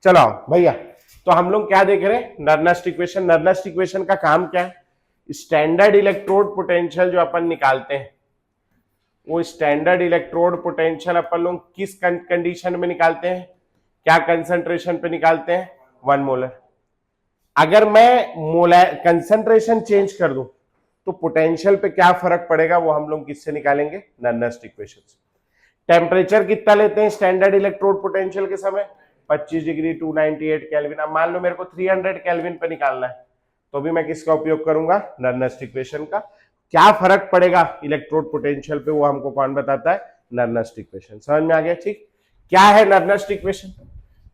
चलो भैया, तो हम लोग क्या देख रहे हैं, नर्नेस्ट इक्वेशन। नर्नेस्ट इक्वेशन का काम क्या है, स्टैंडर्ड इलेक्ट्रोड पोटेंशियल जो अपन निकालते हैं, वो स्टैंडर्ड इलेक्ट्रोड पोटेंशियल अपन लोग किस कंडीशन में निकालते हैं, क्या कंसंट्रेशन पे निकालते हैं, 1 मोलर। अगर मैं मोलर कंसंट्रेशन चेंज कर दूं तो पोटेंशियल पे क्या फर्क पड़ेगा, वो हम लोग किससे निकालेंगे, नर्नेस्ट इक्वेशन से। टेम्परेचर कितना लेते हैं स्टैंडर्ड इलेक्ट्रोड पोटेंशियल के समय, 25 डिग्री 298 केल्विन। अब मान लो मेरे को 300 केल्विन पे निकालना है, तो भी मैं किसका उपयोग करूंगा, नर्नेस्ट इक्वेशन का। क्या फर्क पड़ेगा इलेक्ट्रोड पोटेंशियल पे, वो हमको कौन बताता है, नर्नेस्ट इक्वेशन। समझ में आ गया, ठीक। क्या है नर्नेस्ट इक्वेशन,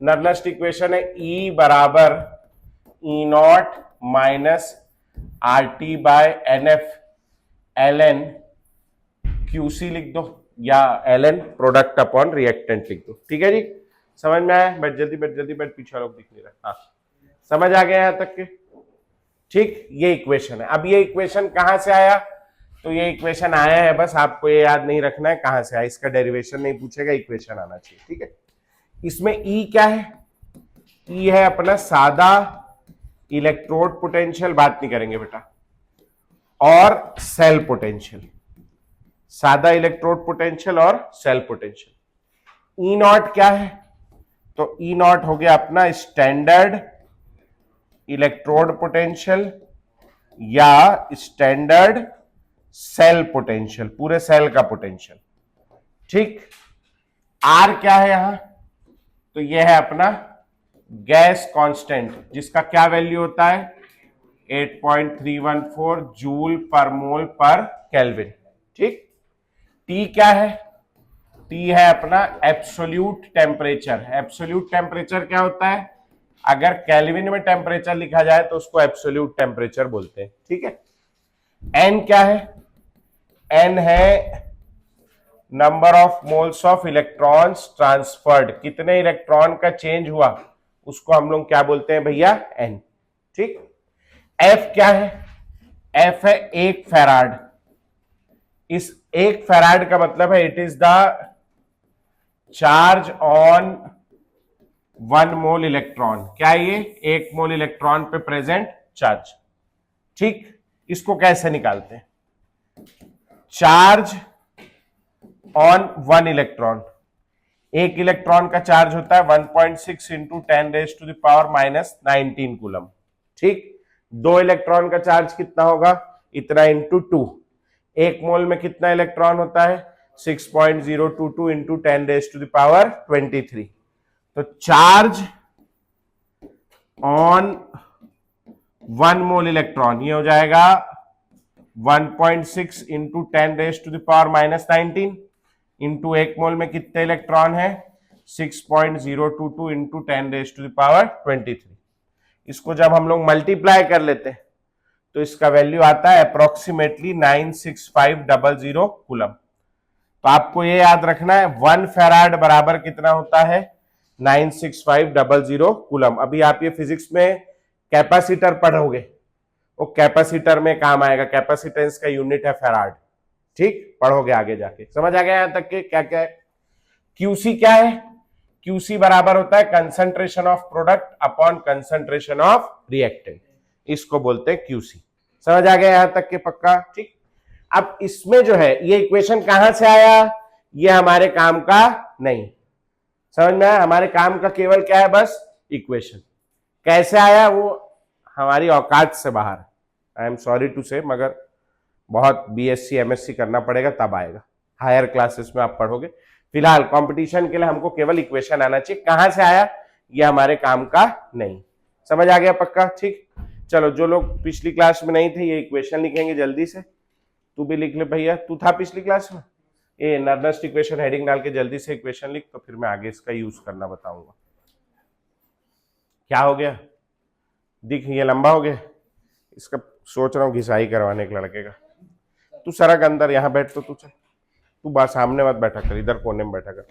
नर्नेस्ट इक्वेशन है E बराबर E0 minus RT by NF ln QC लिख दो, या ln प्रोडक्ट अपॉन रिएक्टेंट लिख दो। ठीक है जी, समझ में आया, बैठ जल्दी बैठ जल्दी बैठ, पीछे लोग दिख नहीं रहा। हाँ, समझ आ गया यहां तक के, ठीक। ये इक्वेशन है। अब ये इक्वेशन कहां से आया, तो ये इक्वेशन आया है, बस आपको ये याद नहीं रखना है कहां से आया, इसका डेरिवेशन नहीं पूछेगा, इक्वेशन आना चाहिए। ठीक है, इसमें E क्या है, E है अपना सादा इलेक्ट्रोड पोटेंशियल, बात नहीं करेंगे बेटा, और सेल पोटेंशियल, सादा इलेक्ट्रोड पोटेंशियल और सेल पोटेंशियल। ई नॉट क्या है, तो ई नॉट हो गया अपना स्टैंडर्ड इलेक्ट्रोड पोटेंशियल या स्टैंडर्ड सेल पोटेंशियल, पूरे सेल का पोटेंशियल। ठीक, आर क्या है यहां, तो यह है अपना गैस कांस्टेंट, जिसका क्या वैल्यू होता है, 8.314 जूल पर मोल पर केल्विन। ठीक, टी क्या है, टी है अपना एब्सोल्यूट टेम्परेचर। एब्सोल्यूट टेम्परेचर क्या होता है, अगर केल्विन में टेम्परेचर लिखा जाए तो उसको एब्सोल्यूट टेम्परेचर बोलते हैं। ठीक है, एन क्या है, एन है number of moles of electrons transferred, कितने इलेक्ट्रॉन का चेंज हुआ, उसको हम लोग क्या बोलते हैं भैया, एन। ठीक, एफ क्या है, एफ है 1 फैराड। इस 1 फैराड का मतलब है it is the charge on 1 mole electron. क्या ये 1 मोल इलेक्ट्रॉन पे प्रेजेंट चार्ज। ठीक, इसको कैसे निकालते हैं, चार्ज ऑन 1 इलेक्ट्रॉन, 1 इलेक्ट्रॉन का चार्ज होता है 1.6 इंटू 10⁻⁻19 कूलम। ठीक, 2 इलेक्ट्रॉन का चार्ज कितना होगा, इतना इंटू 2। 1 मोल में कितना इलेक्ट्रॉन होता है, 6.022 इंटू 10⁻23। तो चार्ज ऑन 1 मोल इलेक्ट्रॉन ये हो जाएगा 1.6 इंटू 10⁻⁻19 इंटू 1 मोल में कितने इलेक्ट्रॉन है, 6.022 इंटू 10⁻23। इसको जब हम लोग मल्टीप्लाई कर लेते हैं तो इसका वैल्यू आता है अप्रोक्सीमेटली 96500 कूलम। तो आपको ये याद रखना है 1 फैराड बराबर कितना होता है, 96500 कूलम। अभी आप ये फिजिक्स में कैपेसिटर पढ़ोगे, वो कैपेसिटर में काम आएगा, कैपेसिटेंस का यूनिट है फैराड। ठीक, पढ़ोगे आगे जाके, समझ आ गया यहां तक के क्या क्या है। क्यूसी क्या है, क्यूसी बराबर होता है concentration of product upon concentration of reactant, इसको बोलते हैं क्यूसी। समझ आ गया यहां तक के पक्का। ठीक, अब इसमें जो है ये इक्वेशन कहां से आया, ये हमारे काम का नहीं, समझ में आया, हमारे काम का केवल क्या है, बस इक्वेशन। कैसे आया वो हमारी औकात से बाहर, आई एम सॉरी टू से, मगर बहुत बीएससी एमएससी करना पड़ेगा तब आएगा, हायर क्लासेस में आप पढ़ोगे। फिलहाल कंपटीशन के लिए हमको केवल इक्वेशन आना चाहिए, कहां से आया ये हमारे काम का नहीं। समझ आ गया पक्का। ठीक, चलो जो लोग पिछली क्लास में नहीं थे ये इक्वेशन लिखेंगे जल्दी से, तू भी लिख ले भैया, तू था पिछली क्लास में, ये नर्नेस्ट इक्वेशन हेडिंग डाल के जल्दी से इक्वेशन लिख, तो फिर मैं आगे इसका यूज करना बताऊंगा। क्या हो गया, दिख ये लंबा हो गया, इसका सोच रहा हूँ घिसाई करवाने के लड़के का। तू सरक अंदर, यहाँ बैठ, तो तू बात सामने मत बैठा कर, इधर कोने में बैठा कर,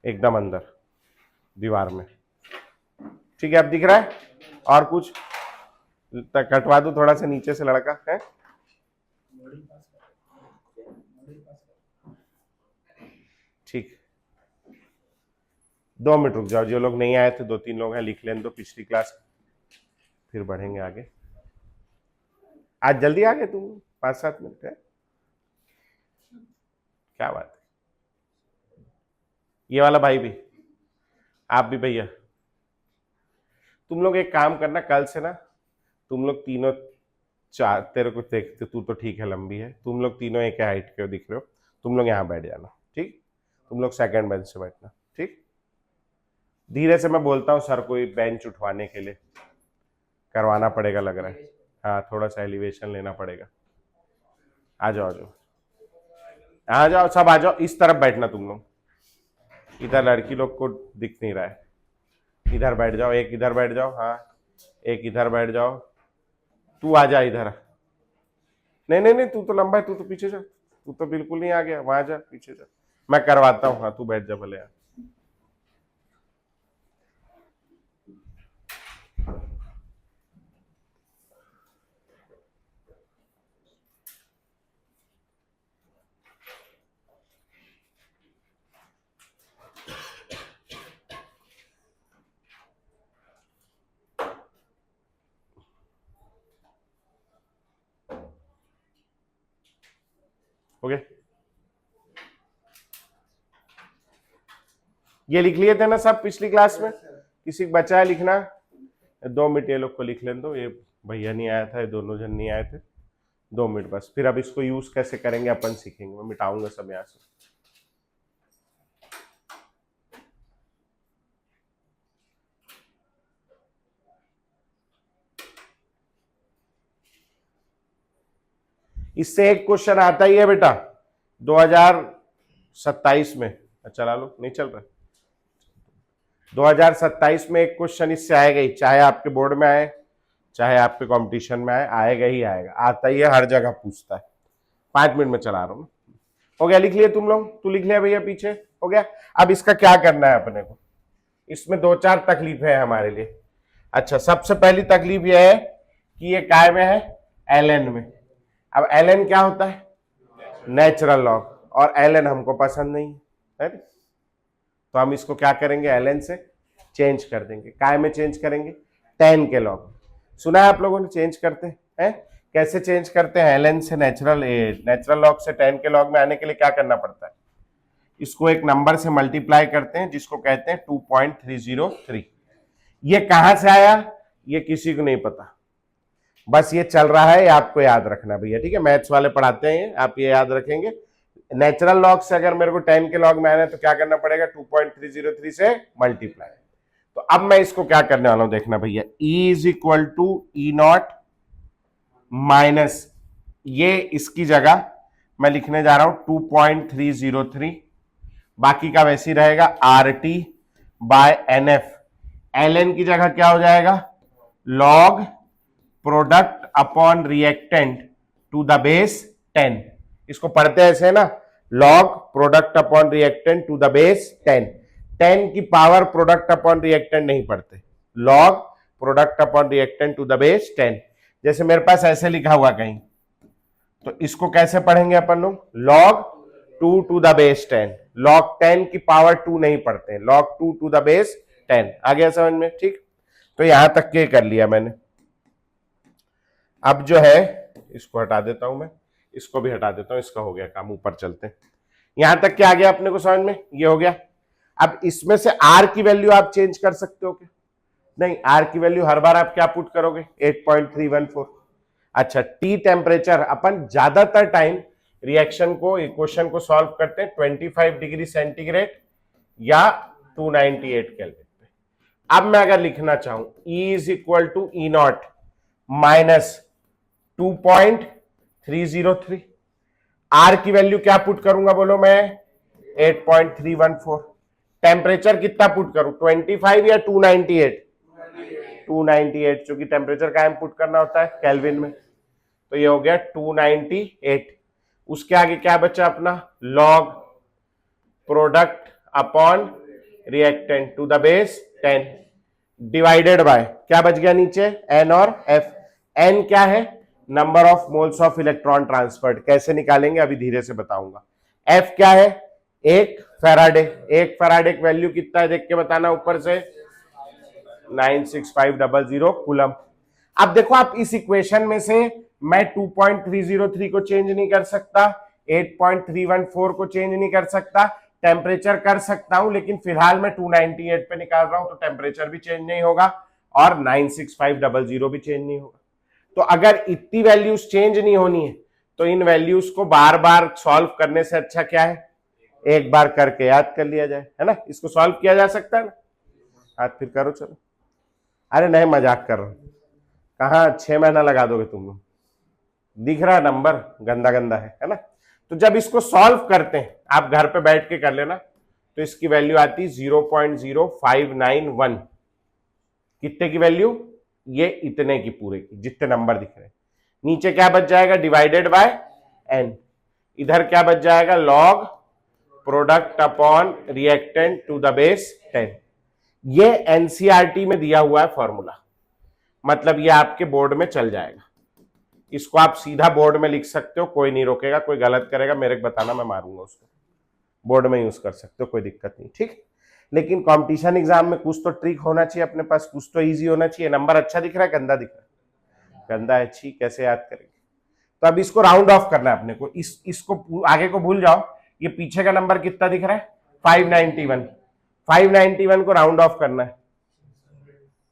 एकदम अंदर दीवार में। ठीक है, अब दिख रहा है, और कुछ कटवा दो थोड़ा सा नीचे से, लड़का है ठीक, 2 मिनट रुक जाओ, जो लोग नहीं आए थे 2-3 लोग हैं, लिख लें दो पिछली क्लास, फिर बढ़ेंगे आगे। आज जल्दी आ गए तुम, 5-7 मिनट है, क्या बात है। ये वाला भाई भी, आप भी भैया, तुम लोग एक काम करना, कल से ना तुम लोग तीनों चार, तेरे को देखते तू तो ठीक है लंबी है, तुम लोग तीनों एक हाइट के दिख रहे हो, तुम लोग यहाँ बैठ जाना, ठीक। तुम लोग सेकंड बेंच से बैठना, ठीक। धीरे से मैं बोलता हूँ सर को बेंच उठवाने के लिए, करवाना पड़ेगा लग रहा है, हाँ थोड़ा सा एलिवेशन लेना पड़ेगा। आ जाओ, आ जाओ, आ जाओ, सब आ जाओ, इस तरफ बैठना तुम लोग, इधर लड़की लोग को दिख नहीं रहा है, इधर बैठ जाओ, एक इधर बैठ जाओ, हाँ एक इधर बैठ जाओ, तू आ जा इधर, नहीं नहीं नहीं, तू तो लंबा है, तू तो पीछे जा, तू तो बिल्कुल नहीं आ गया, वहां जा, पीछे जा, मैं करवाता हूँ, हाँ तू बैठ जा भले यार। ओके, ये लिख लिए थे ना सब पिछली क्लास में, किसी को बचा है लिखना? 2 मिनट ये लोग को लिख लें दो, ये भैया नहीं आया था, ये दोनों जन नहीं आए थे, 2 मिनट बस, फिर अब इसको यूज कैसे करेंगे अपन सीखेंगे, मैं मिटाऊंगा सब यहाँ से। इससे एक क्वेश्चन आता ही है बेटा 2027 में, चला लो, नहीं चल रहा, 2027 में एक क्वेश्चन इससे आएगा ही, चाहे आपके बोर्ड में आए चाहे आपके कंपटीशन में आए, आएगा ही आएगा, आता ही है, हर जगह पूछता है। 5 मिनट में चला रहा हूं, हो गया, लिख लिए तुम लोग, तू लिख लिया भैया पीछे, हो गया। अब इसका क्या करना है अपने को, इसमें 2-4 तकलीफें हैं हमारे लिए। अच्छा, सबसे पहली तकलीफ यह है कि ये काय में है, एलएन में। अब एलएन क्या होता है, नेचुरल लॉग, और एलएन हमको पसंद नहीं है, तो हम इसको क्या करेंगे, एलएन से चेंज कर देंगे, काय में चेंज करेंगे, 10 के लॉग। सुना है आप लोगों ने चेंज करते हैं, कैसे चेंज करते हैं, एलएन से नेचुरल लॉग से 10 के लॉग में आने के लिए क्या करना पड़ता है, इसको एक नंबर से मल्टीप्लाई करते हैं जिसको कहते हैं 2.303। ये कहां से आया ये किसी को नहीं पता, बस ये चल रहा है, ये आपको याद रखना भैया, ठीक है, मैथ्स वाले पढ़ाते हैं, आप ये याद रखेंगे। नेचुरल लॉग से अगर मेरे को 10 के लॉग में आना है तो क्या करना पड़ेगा, 2.303 से मल्टीप्लाई। तो अब मैं इसको क्या करने वाला हूं, देखना भैया, E is equal to E0 minus, ये इसकी जगह मैं लिखने जा रहा हूं 2.303, बाकी का वैसे ही रहेगा RT बाय NF। LN की जगह क्या हो जाएगा, log product upon reactant to the base 10। इसको पढ़ते हैं ऐसे ना, log product upon reactant to the base 10। 10 की पावर प्रोडक्ट अपॉन रिएक्टेंट नहीं पढ़ते, log product upon reactant to the base 10। जैसे मेरे पास ऐसे लिखा हुआ कहीं, तो इसको कैसे पढ़ेंगे अपन लोग, log 2 to the base 10। Log 10 की पावर 2 नहीं पढ़ते, लॉग 2 टू द बेस 10। आ गया समझ में, ठीक। तो यहां तक के कर लिया मैंने। अब जो है इसको हटा देता हूं मैं, इसको भी हटा देता हूं, इसका हो गया काम, ऊपर चलते हैं। यहां तक क्या आ गया अपने को समझ में, ये हो गया। अब इसमें से आर की वैल्यू आप चेंज कर सकते हो क्या, नहीं, आर की वैल्यू हर बार आप क्या पुट करोगे, 8.314। अच्छा, टी टेम्परेचर, अपन ज्यादातर टाइम रिएक्शन को, इक्वेशन को सॉल्व करते हैं 25 डिग्री सेंटीग्रेड या 298 केल्विन पे। अब मैं अगर लिखना चाहूं E is equal to E0 minus 2.303, r की वैल्यू क्या पुट करूंगा बोलो मैं, 8.314। टेम्परेचर कितना पुट करूं, 25 या 298, 298, क्योंकि टेम्परेचर का पुट करना होता है केल्विन में, तो ये हो गया 298। उसके आगे क्या बचा अपना, log product upon reactant to the base 10 divided by, क्या बच गया नीचे, N और F। N क्या है, number of moles of electron transferred, कैसे निकालेंगे अभी धीरे से बताऊंगा। F क्या है, 1 फैराडे। एक फैराडे की वैल्यू कितना है देख के बताना ऊपर से, 96500 कूलम। अब देखो आप इस इक्वेशन में से मैं 2.303 को चेंज नहीं कर सकता, 8.314 को चेंज नहीं कर सकता, टेम्परेचर कर सकता हूं लेकिन फिलहाल मैं 298 पे निकाल रहा हूं तो टेम्परेचर भी चेंज नहीं होगा और 96500 भी चेंज नहीं होगा। तो अगर इतनी वैल्यूज चेंज नहीं होनी है तो इन वैल्यूज को बार बार सॉल्व करने से अच्छा क्या है, एक बार करके याद कर लिया जाए, है ना। इसको सॉल्व किया जा सकता है ना, हाथ फिर करो चलो। अरे नहीं मजाक कर रहा हूं, कहाँ 6 महीना लगा दोगे तुम लोग, दिख रहा नंबर गंदा गंदा है ना। तो जब इसको सॉल्व करते हैं, आप घर पे बैठ के कर लेना, तो इसकी वैल्यू आती 0.0591। कितने की वैल्यू, ये इतने की पूरे की, जितने नंबर दिख रहे हैं। नीचे क्या बच जाएगा, डिवाइडेड बाय n। इधर क्या बच जाएगा, log product upon reactant to the base 10। ये एनसीईआरटी में दिया हुआ है फॉर्मूला, मतलब ये आपके बोर्ड में चल जाएगा। इसको आप सीधा बोर्ड में लिख सकते हो, कोई नहीं रोकेगा, कोई गलत करेगा मेरे को बताना, मैं मारूंगा उसको। बोर्ड में यूज कर सकते हो, कोई दिक्कत नहीं, ठीक। लेकिन कंपटीशन एग्जाम में कुछ तो ट्रिक होना चाहिए अपने पास, कुछ तो इजी होना चाहिए। नंबर अच्छा दिख रहा है, गंदा दिख रहा है, गंदा है, अच्छी कैसे याद करेंगे। तो अब इसको राउंड ऑफ करना है अपने को, इसको आगे को भूल जाओ। ये पीछे का नंबर कितना दिख रहा है, 591। 591 को राउंड ऑफ करना है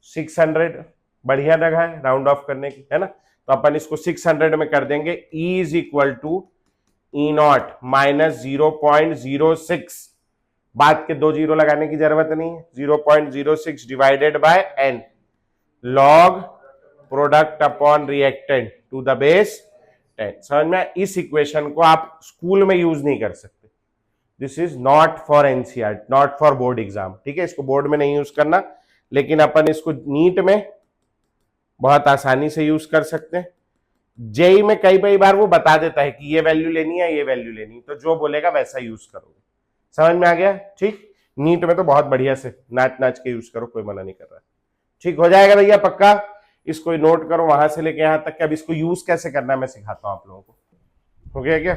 600, बढ़िया जगह है राउंड ऑफ करने की, है ना। तो अपन इसको 600 में कर देंगे, E is equal to E0 minus 0.06। बाद के 2 जीरो लगाने की जरूरत नहीं है, 0.06 divided by n, log product upon reactant to the base 10। समझ में, इस इक्वेशन को आप स्कूल में यूज नहीं कर सकते, this is not for NCERT, not for board exam, ठीक है। इसको बोर्ड में नहीं यूज करना, लेकिन अपन इसको नीट में बहुत आसानी से यूज कर सकते हैं। जेई में कई बार वो बता देता है कि ये वैल्यू लेनी है, ये वैल्यू लेनी है, तो जो बोलेगा वैसा यूज करोगे। समझ में आ गया, ठीक। नीट में तो बहुत बढ़िया से नाच नाच के यूज करो, कोई मना नहीं कर रहा, ठीक हो जाएगा भैया पक्का। इसको नोट करो वहां से लेके यहां तक कि अब इसको यूज कैसे करना है मैं सिखाता हूं आप लोगों को। हो गया क्या,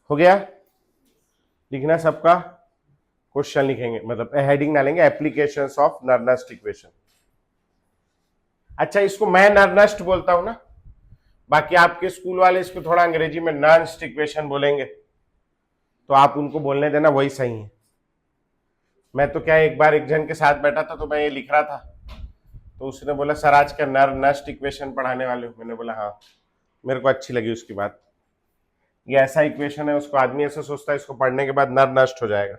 हो गया। लिखना सबका, क्वेश्चन लिखेंगे, मतलब हेडिंग डालेंगे एप्लीकेशंस ऑफ नर्नस्ट इक्वेशन। अच्छा, इसको मैं नर्नस्ट बोलता हूं ना, बाकी आपके स्कूल वाले इसको थोड़ा अंग्रेजी में नर्नस्ट इक्वेशन बोलेंगे, तो आप उनको बोलने देना, वही सही है। मैं तो क्या एक बार एक जन के साथ बैठा था, तो मैं ये लिख रहा था, तो उसने बोला सर आज क्या नर्नस्ट इक्वेशन पढ़ाने वाले हो। मैंने बोला हाँ, मेरे को अच्छी लगी उसकी बात। ये ऐसा इक्वेशन है, उसको आदमी ऐसा सोचता है इसको पढ़ने के बाद नर नष्ट हो जाएगा,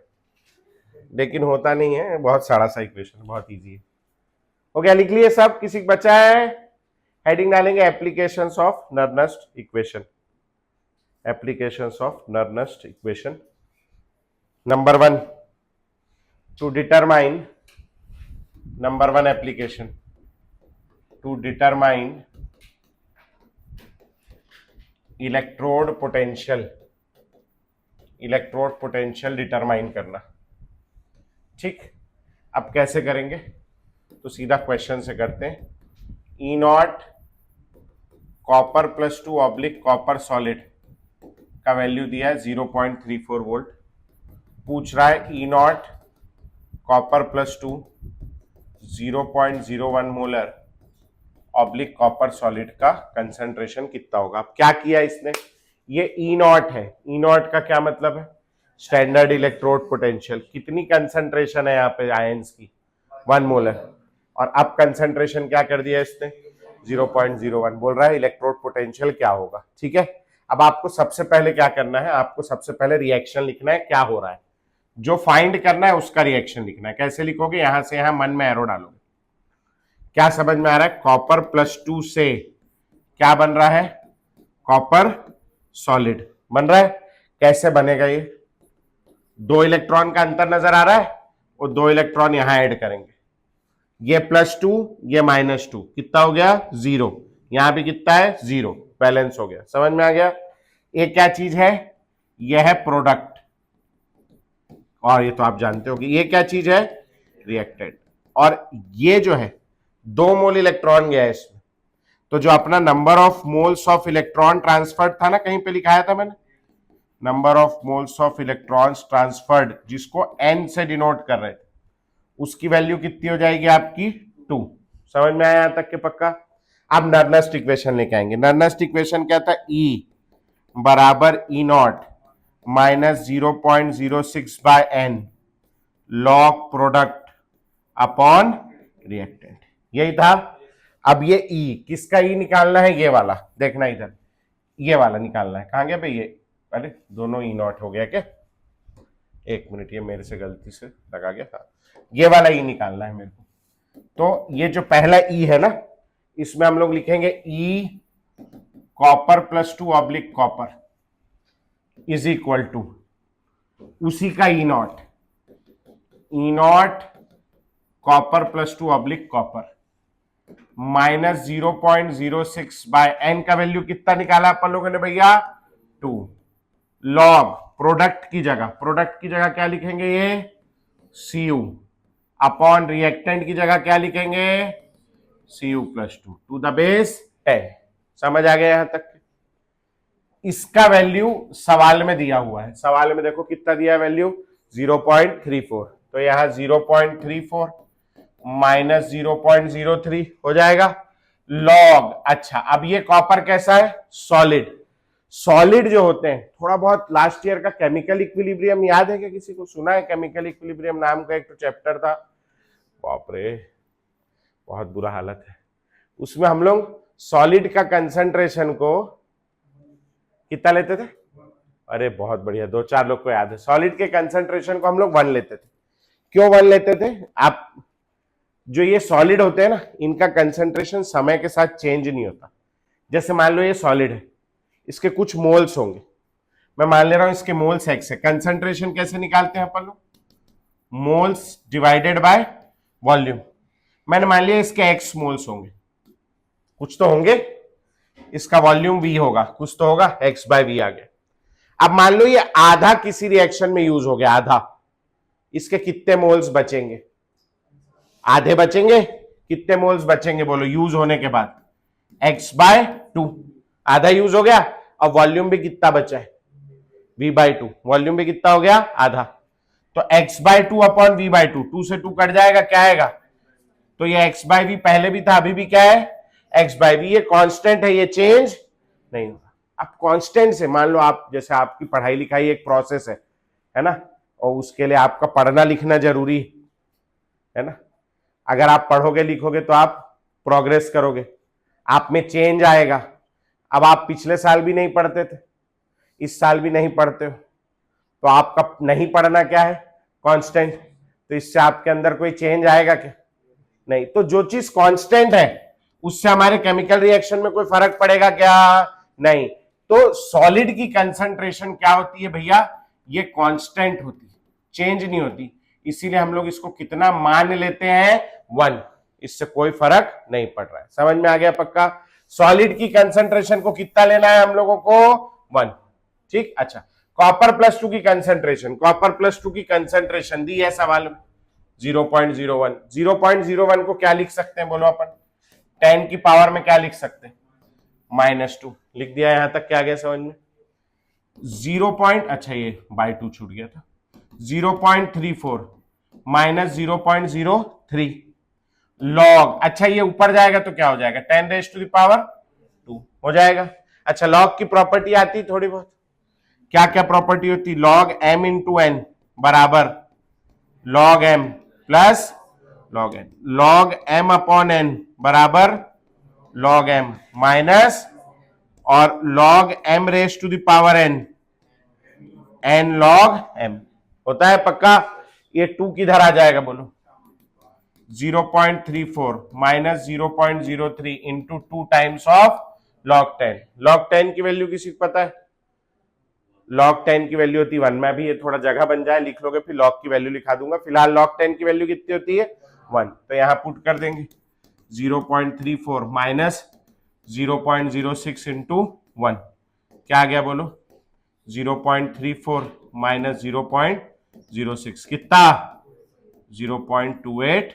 लेकिन होता नहीं है, बहुत सारा सा इक्वेशन, बहुत इजी है। हो गया, लिख लिए सब, किसी को बचा है। हेडिंग डालेंगे applications of Nernst equation, applications of Nernst equation. Number 1 to determine, number 1 application to determine electrode potential, electrode potential determine करना, ठीक। अब कैसे करेंगे, तो सीधा क्वेश्चन से करते हैं। E0 copper +2 oblique copper solid का वैल्यू दिया है 0.34 वोल्ट। पूछ रहा है E0 copper +2 0.01 molar oblique copper solid का कंसंट्रेशन कितना होगा। अब क्या किया इसने, ये E0 है, E0 का क्या मतलब है, स्टैंडर्ड इलेक्ट्रोड पोटेंशियल। कितनी कंसंट्रेशन है यहाँ पे आयंस की, 1 मोलर, और अब कंसंट्रेशन क्या कर दिया इसने, 0.01। बोल रहा है इलेक्ट्रोड पोटेंशियल क्या होगा, ठीक है। अब आपको सबसे पहले क्या करना है, आपको सबसे पहले रिएक्शन लिखना है, क्या हो रहा है, जो फाइंड करना है उसका रिएक्शन लिखना है। कैसे लिखोगे, यहां से यहां मन में एरो डालोगे। क्या समझ में आ रहा है, कॉपर +2 से क्या बन रहा है, कॉपर सॉलिड बन रहा है। कैसे बनेगा ये, 2 इलेक्ट्रॉन का अंतर नजर आ रहा है, और 2 इलेक्ट्रॉन यहां ऐड करेंगे, ये +2 ये -2, कितना हो गया 0, यहां भी कितना है 0, बैलेंस हो गया। समझ में आ गया। ये क्या चीज है? यह है प्रोडक्ट, और ये तो आप जानते हो कि ये क्या चीज है? रिएक्टेंट। और ये जो है 2 मोल इलेक्ट्रॉन गया है इसमें, तो जो अपना number of moles of electron transferred था ना, कहीं पे लिखाया था मैंने, number of moles of electrons transferred, जिसको n से डिनोट कर रहे थे, उसकी वैल्यू कितनी हो जाएगी आपकी? 2। समझ में आया यहां तक के पक्का? अब नर्नेस्ट इक्वेशन लेके आएंगे। नर्नेस्ट इक्वेशन क्या था? E बराबर E naught minus 0.06 by n log product upon reactant, यही था। अब ये E किसका E निकालना है? ये वाला, देखना इधर, ये वाला निकालना है। कहां गया भाई ये? अरे दोनों ई नॉट हो गया क्या? एक मिनट, ये मेरे से गलती से लगा गया था। ये वाला ई निकालना है मेरे को। तो ये जो पहला ई है ना, इसमें हम लोग लिखेंगे E copper plus 2 oblique copper is equal to उसी का E naught copper plus 2 oblique copper minus 0.06 by N का वैल्यू कितना निकाला अपन लोगों ने भैया? 2 लॉग प्रोडक्ट की जगह क्या लिखेंगे? ये Cu अपॉन रिएक्टेंट की जगह क्या लिखेंगे? Cu plus 2 to the base 10। समझ आ गया यहां तक? इसका वैल्यू सवाल में दिया हुआ है। सवाल में देखो कितना दिया है वैल्यू? 0.34। तो यहां 0.34 माइनस 0.03 हो जाएगा लॉग। अच्छा, अब ये कॉपर कैसा है? सॉलिड जो होते हैं, थोड़ा बहुत लास्ट ईयर का केमिकल इक्विलिब्रियम याद है क्या? किसी को सुना है? केमिकल इक्विलिब्रियम नाम का एक तो चैप्टर था, बाप रे बहुत बुरा हालत है। उसमें हम लोग सॉलिड का कंसंट्रेशन को कितना लेते थे? अरे बहुत बढ़िया, 2-4 लोग को याद है। सॉलिड के कंसंट्रेशन को हम लोग 1 लेते थे। क्यों 1 लेते थे? आप जो ये सॉलिड होते हैं ना, इनका कंसंट्रेशन समय के साथ चेंज नहीं होता। जैसे मान लो ये सॉलिड है, इसके कुछ मोल्स होंगे, मैं मान ले रहा हूं इसके मोल्स x है। कंसंट्रेशन कैसे निकालते हैं अपन लोग? Moles divided by volume. मैंने मान लिया इसके x मोल्स होंगे, कुछ तो होंगे, इसका वॉल्यूम v होगा, कुछ तो होगा, x बाय v आ गया। अब मान लो ये आधा किसी रिएक्शन में यूज हो गया, आधा, इसके कितने मोल्स बचेंगे? आधे बचेंगे। कितने मोल्स बचेंगे बोलो यूज होने के बाद? x बाय 2, आधा यूज हो गया। अब वॉल्यूम भी कितना बचा है? v बाय 2, वॉल्यूम भी कितना हो गया? आधा। तो x बाय 2 अपॉन v बाय 2, 2 से 2 कट जाएगा, क्या आएगा? तो ये x बाय v पहले भी था, अभी भी क्या है? x by v। ये कांस्टेंट है, ये चेंज नहीं होगा। अब कांस्टेंट से मान लो आप, जैसे आपकी पढ़ाई लिखाई एक प्रोसेस है ना, और उसके लिए आपका पढ़ना लिखना जरूरी है ना। अगर आप पढ़ोगे लिखोगे तो आप प्रोग्रेस करोगे, आप में चेंज आएगा। अब आप पिछले साल भी नहीं पढ़ते थे, इस साल भी नहीं पढ़ते हो, तो आपका नहीं पढ़ना क्या है? कांस्टेंट। तो इससे आपके अंदर कोई चेंज आएगा क्या? नहीं। तो जो चीज कांस्टेंट है उससे हमारे केमिकल रिएक्शन में कोई फर्क पड़ेगा क्या? नहीं। तो सॉलिड की कंसंट्रेशन क्या होती है भैया? ये कांस्टेंट होती है, चेंज नहीं होती। इसीलिए हम लोग इसको कितना मान लेते हैं? 1। इससे कोई फर्क नहीं पड़ रहा है। समझ में आ गया पक्का? सॉलिड की कंसंट्रेशन को कितना लेना है हम लोगों को? 1। ठीक। अच्छा, कॉपर प्लस 2 की कंसंट्रेशन दी है सवाल में 0.01। 0.01 को क्या लिख सकते हैं बोलो अपन? 10 की पावर में क्या लिख सकते हैं? -2 लिख दिया। यहां तक क्या आ गया समझ में? 0. अच्छा, ये बाय 2 छूट गया था। 0.34 माइनस 0.03 लॉग। अच्छा, ये ऊपर जाएगा तो क्या हो जाएगा? 10⁻² हो जाएगा। अच्छा, लॉग की प्रॉपर्टी आती है थोड़ी बहुत। क्या क्या प्रॉपर्टी होती? लॉग m इंटू एन बराबर log m plus log n। Log m upon n बराबर लॉग m माइनस और log m⁻⁴ n log m होता है पक्का? ये 2 किधर आ जाएगा बोलो? 0.34 minus 0.03 into 2 times of log 10। Log 10 की वैल्यू किसी को पता है? लॉग 10 की वैल्यू होती है 1। मैं भी ये थोड़ा जगह बन जाए लिख लोगे, फिर लॉग की वैल्यू लिखा दूंगा। फिलहाल लॉग 10 की वैल्यू कितनी होती है? 1। तो यहां पुट कर देंगे 0.34 माइनस 0.06 इंटू 1, क्या आ गया बोलो? 0.34 माइनस 0.06 कितना 0.28।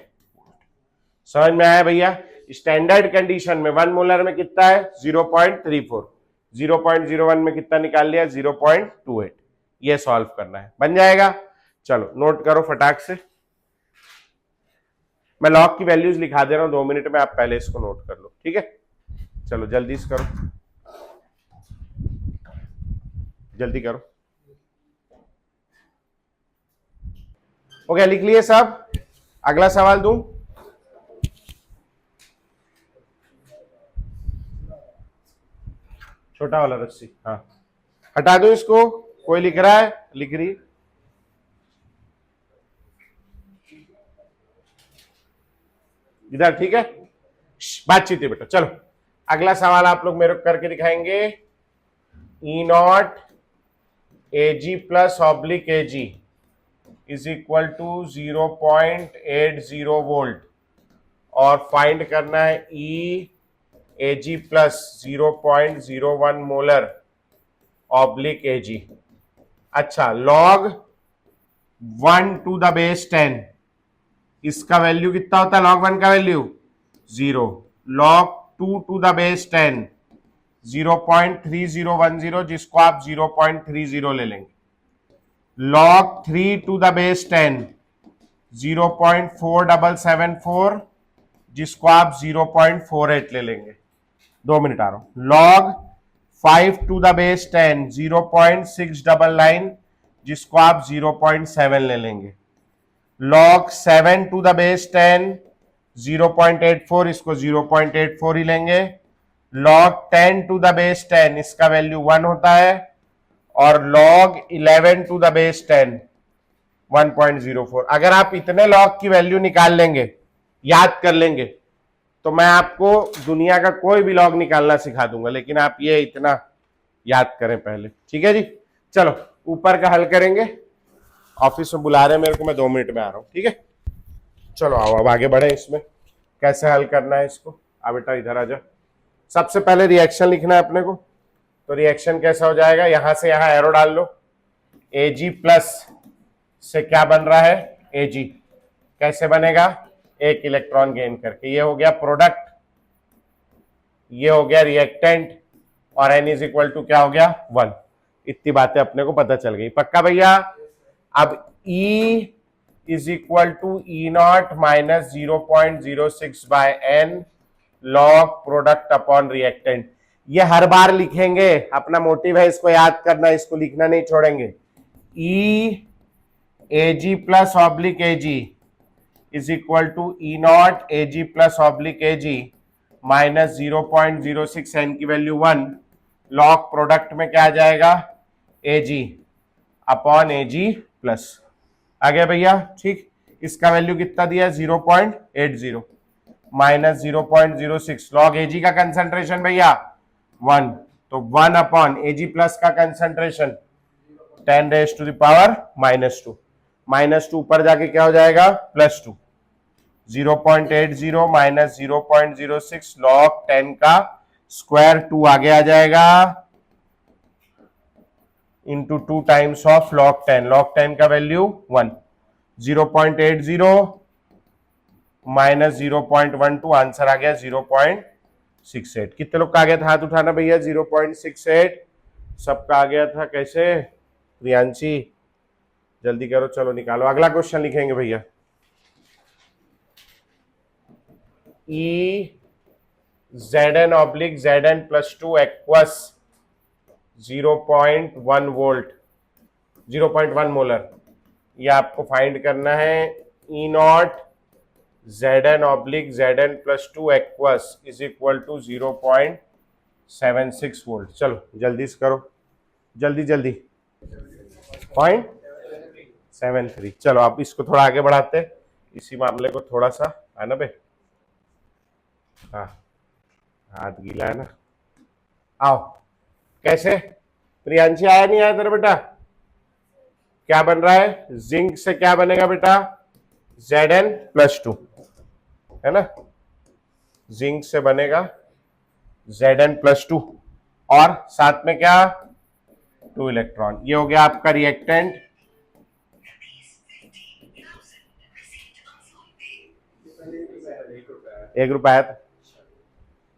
समझ में आया भैया? स्टैंडर्ड कंडीशन में 1 मोलर में कितना है 0.34, 0.01 में कितना निकाल लिया 0.28। ये सॉल्व करना है, बन जाएगा। चलो नोट करो फटाक से, मैं लॉग की वैल्यूज लिखा दे रहा हूं 2 मिनट में, आप पहले इसको नोट कर लो, ठीक है? चलो जल्दी से करो, जल्दी करो। ओके लिख लिए सब? अगला सवाल दूं? छोटा वाला रस्सी, हाँ हटा दो इसको। कोई लिख रहा है, लिख रही, इधर ठीक है, बातचीत है बेटा। चलो अगला सवाल आप लोग मेरे को करके दिखाएंगे। E naught A G plus oblique A G is equal to 0.80 volt और फाइंड करना है E A G plus 0.01 molar oblique A G. अच्छा, लॉग 1 टू द बेस 10 इसका वैल्यू कितना होता है? लॉग 1 का value 0। Log 2 to the base 10 0.3010 जिसको आप 0.30 ले लेंगे। log 3 टू द बेस 10 0.4774 जिसको आप 0.48 ले लेंगे। 2 मिनट आ रहा हूं। log 5 टू द बेस 10 0.699 जिसको आप 0.7 ले लेंगे। log 7 टू द बेस 10 0.84 इसको 0.84 ही लेंगे। log 10 टू द बेस 10 इसका वैल्यू 1 होता है और log 11 टू द बेस 10 1.04। अगर आप इतने log की वैल्यू निकाल लेंगे, याद कर लेंगे, तो मैं आपको दुनिया का कोई भी log निकालना सिखा दूंगा, लेकिन आप ये इतना याद करें पहले, ठीक है जी? चलो ऊपर का हल करेंगे। ऑफिस में बुला रहे हैं मेरे को, मैं 2 मिनट में आ रहा हूं, ठीक है? चलो आओ अब आगे बढ़े। इसमें कैसे हल करना है इसको? आ बेटा इधर आ जा। सबसे पहले रिएक्शन लिखना है अपने को, तो रिएक्शन कैसा हो जाएगा? यहां से यहां एरो डाल लो। Ag प्लस से क्या बन रहा है? Ag कैसे बनेगा? एक इलेक्ट्रॉन गेन करके। ये हो गया प्रोडक्ट, ये हो गया रिएक्टेंट, और N इज इक्वल टू क्या हो गया? 1। इतनी बातें अपने को पता चल गई, पक्का भैया? अब E is equal to E naught minus 0.06 by n log product upon reactant. ये हर बार लिखेंगे, अपना मोटिव है इसको याद करना, इसको लिखना नहीं छोड़ेंगे। E A G plus oblique A G is equal to E naught A G plus oblique A G minus 0.06 N की वैल्यू 1 लॉग प्रोडक्ट में क्या आ जाएगा? ए जी अपॉन ए जी प्लस। आ गया भैया? ठीक, इसका वैल्यू कितना दिया? 0.80 माइनस 0.06 लॉग एजी का कंसंट्रेशन भैया 1, तो 1 अपॉन एजी प्लस का concentration 10 raise to the power -2। -2 ऊपर जाके क्या हो जाएगा? +2। 0.80 माइनस 0.06 लॉग 10 का स्क्वायर 2 आगे आ जाएगा into 2 times of log 10। log 10 का वैल्यू 1। 0.80 माइनस 0.12 आंसर आ गया 0.68। कितने लोग का आ गया था? हाथ उठाना भैया। 0.68 सबका आ गया था। कैसे प्रियांशी? जल्दी करो, चलो निकालो। अगला क्वेश्चन लिखेंगे भैया। E Zn oblique Zn plus 2 aqueous 0.1 volt 0.1 molar, ये आपको फाइंड करना है। E naught Zn oblique Zn plus 2 aqueous is equal to 0.76 volt. चलो जल्दी से करो, जल्दी जल्दी। 0.73। चलो आप इसको थोड़ा आगे बढ़ाते हैं, इसी मामले को थोड़ा सा, है ना बे? हाँ हाथ गीला है ना। आओ, कैसे प्रियांशी? आया नहीं आया तेरा बेटा? क्या बन रहा है? जिंक से क्या बनेगा बेटा? Zn प्लस 2, है ना? जिंक से बनेगा Zn प्लस 2 और साथ में क्या? 2 इलेक्ट्रॉन। ये हो गया आपका रिएक्टेंट। ₹1 आया था,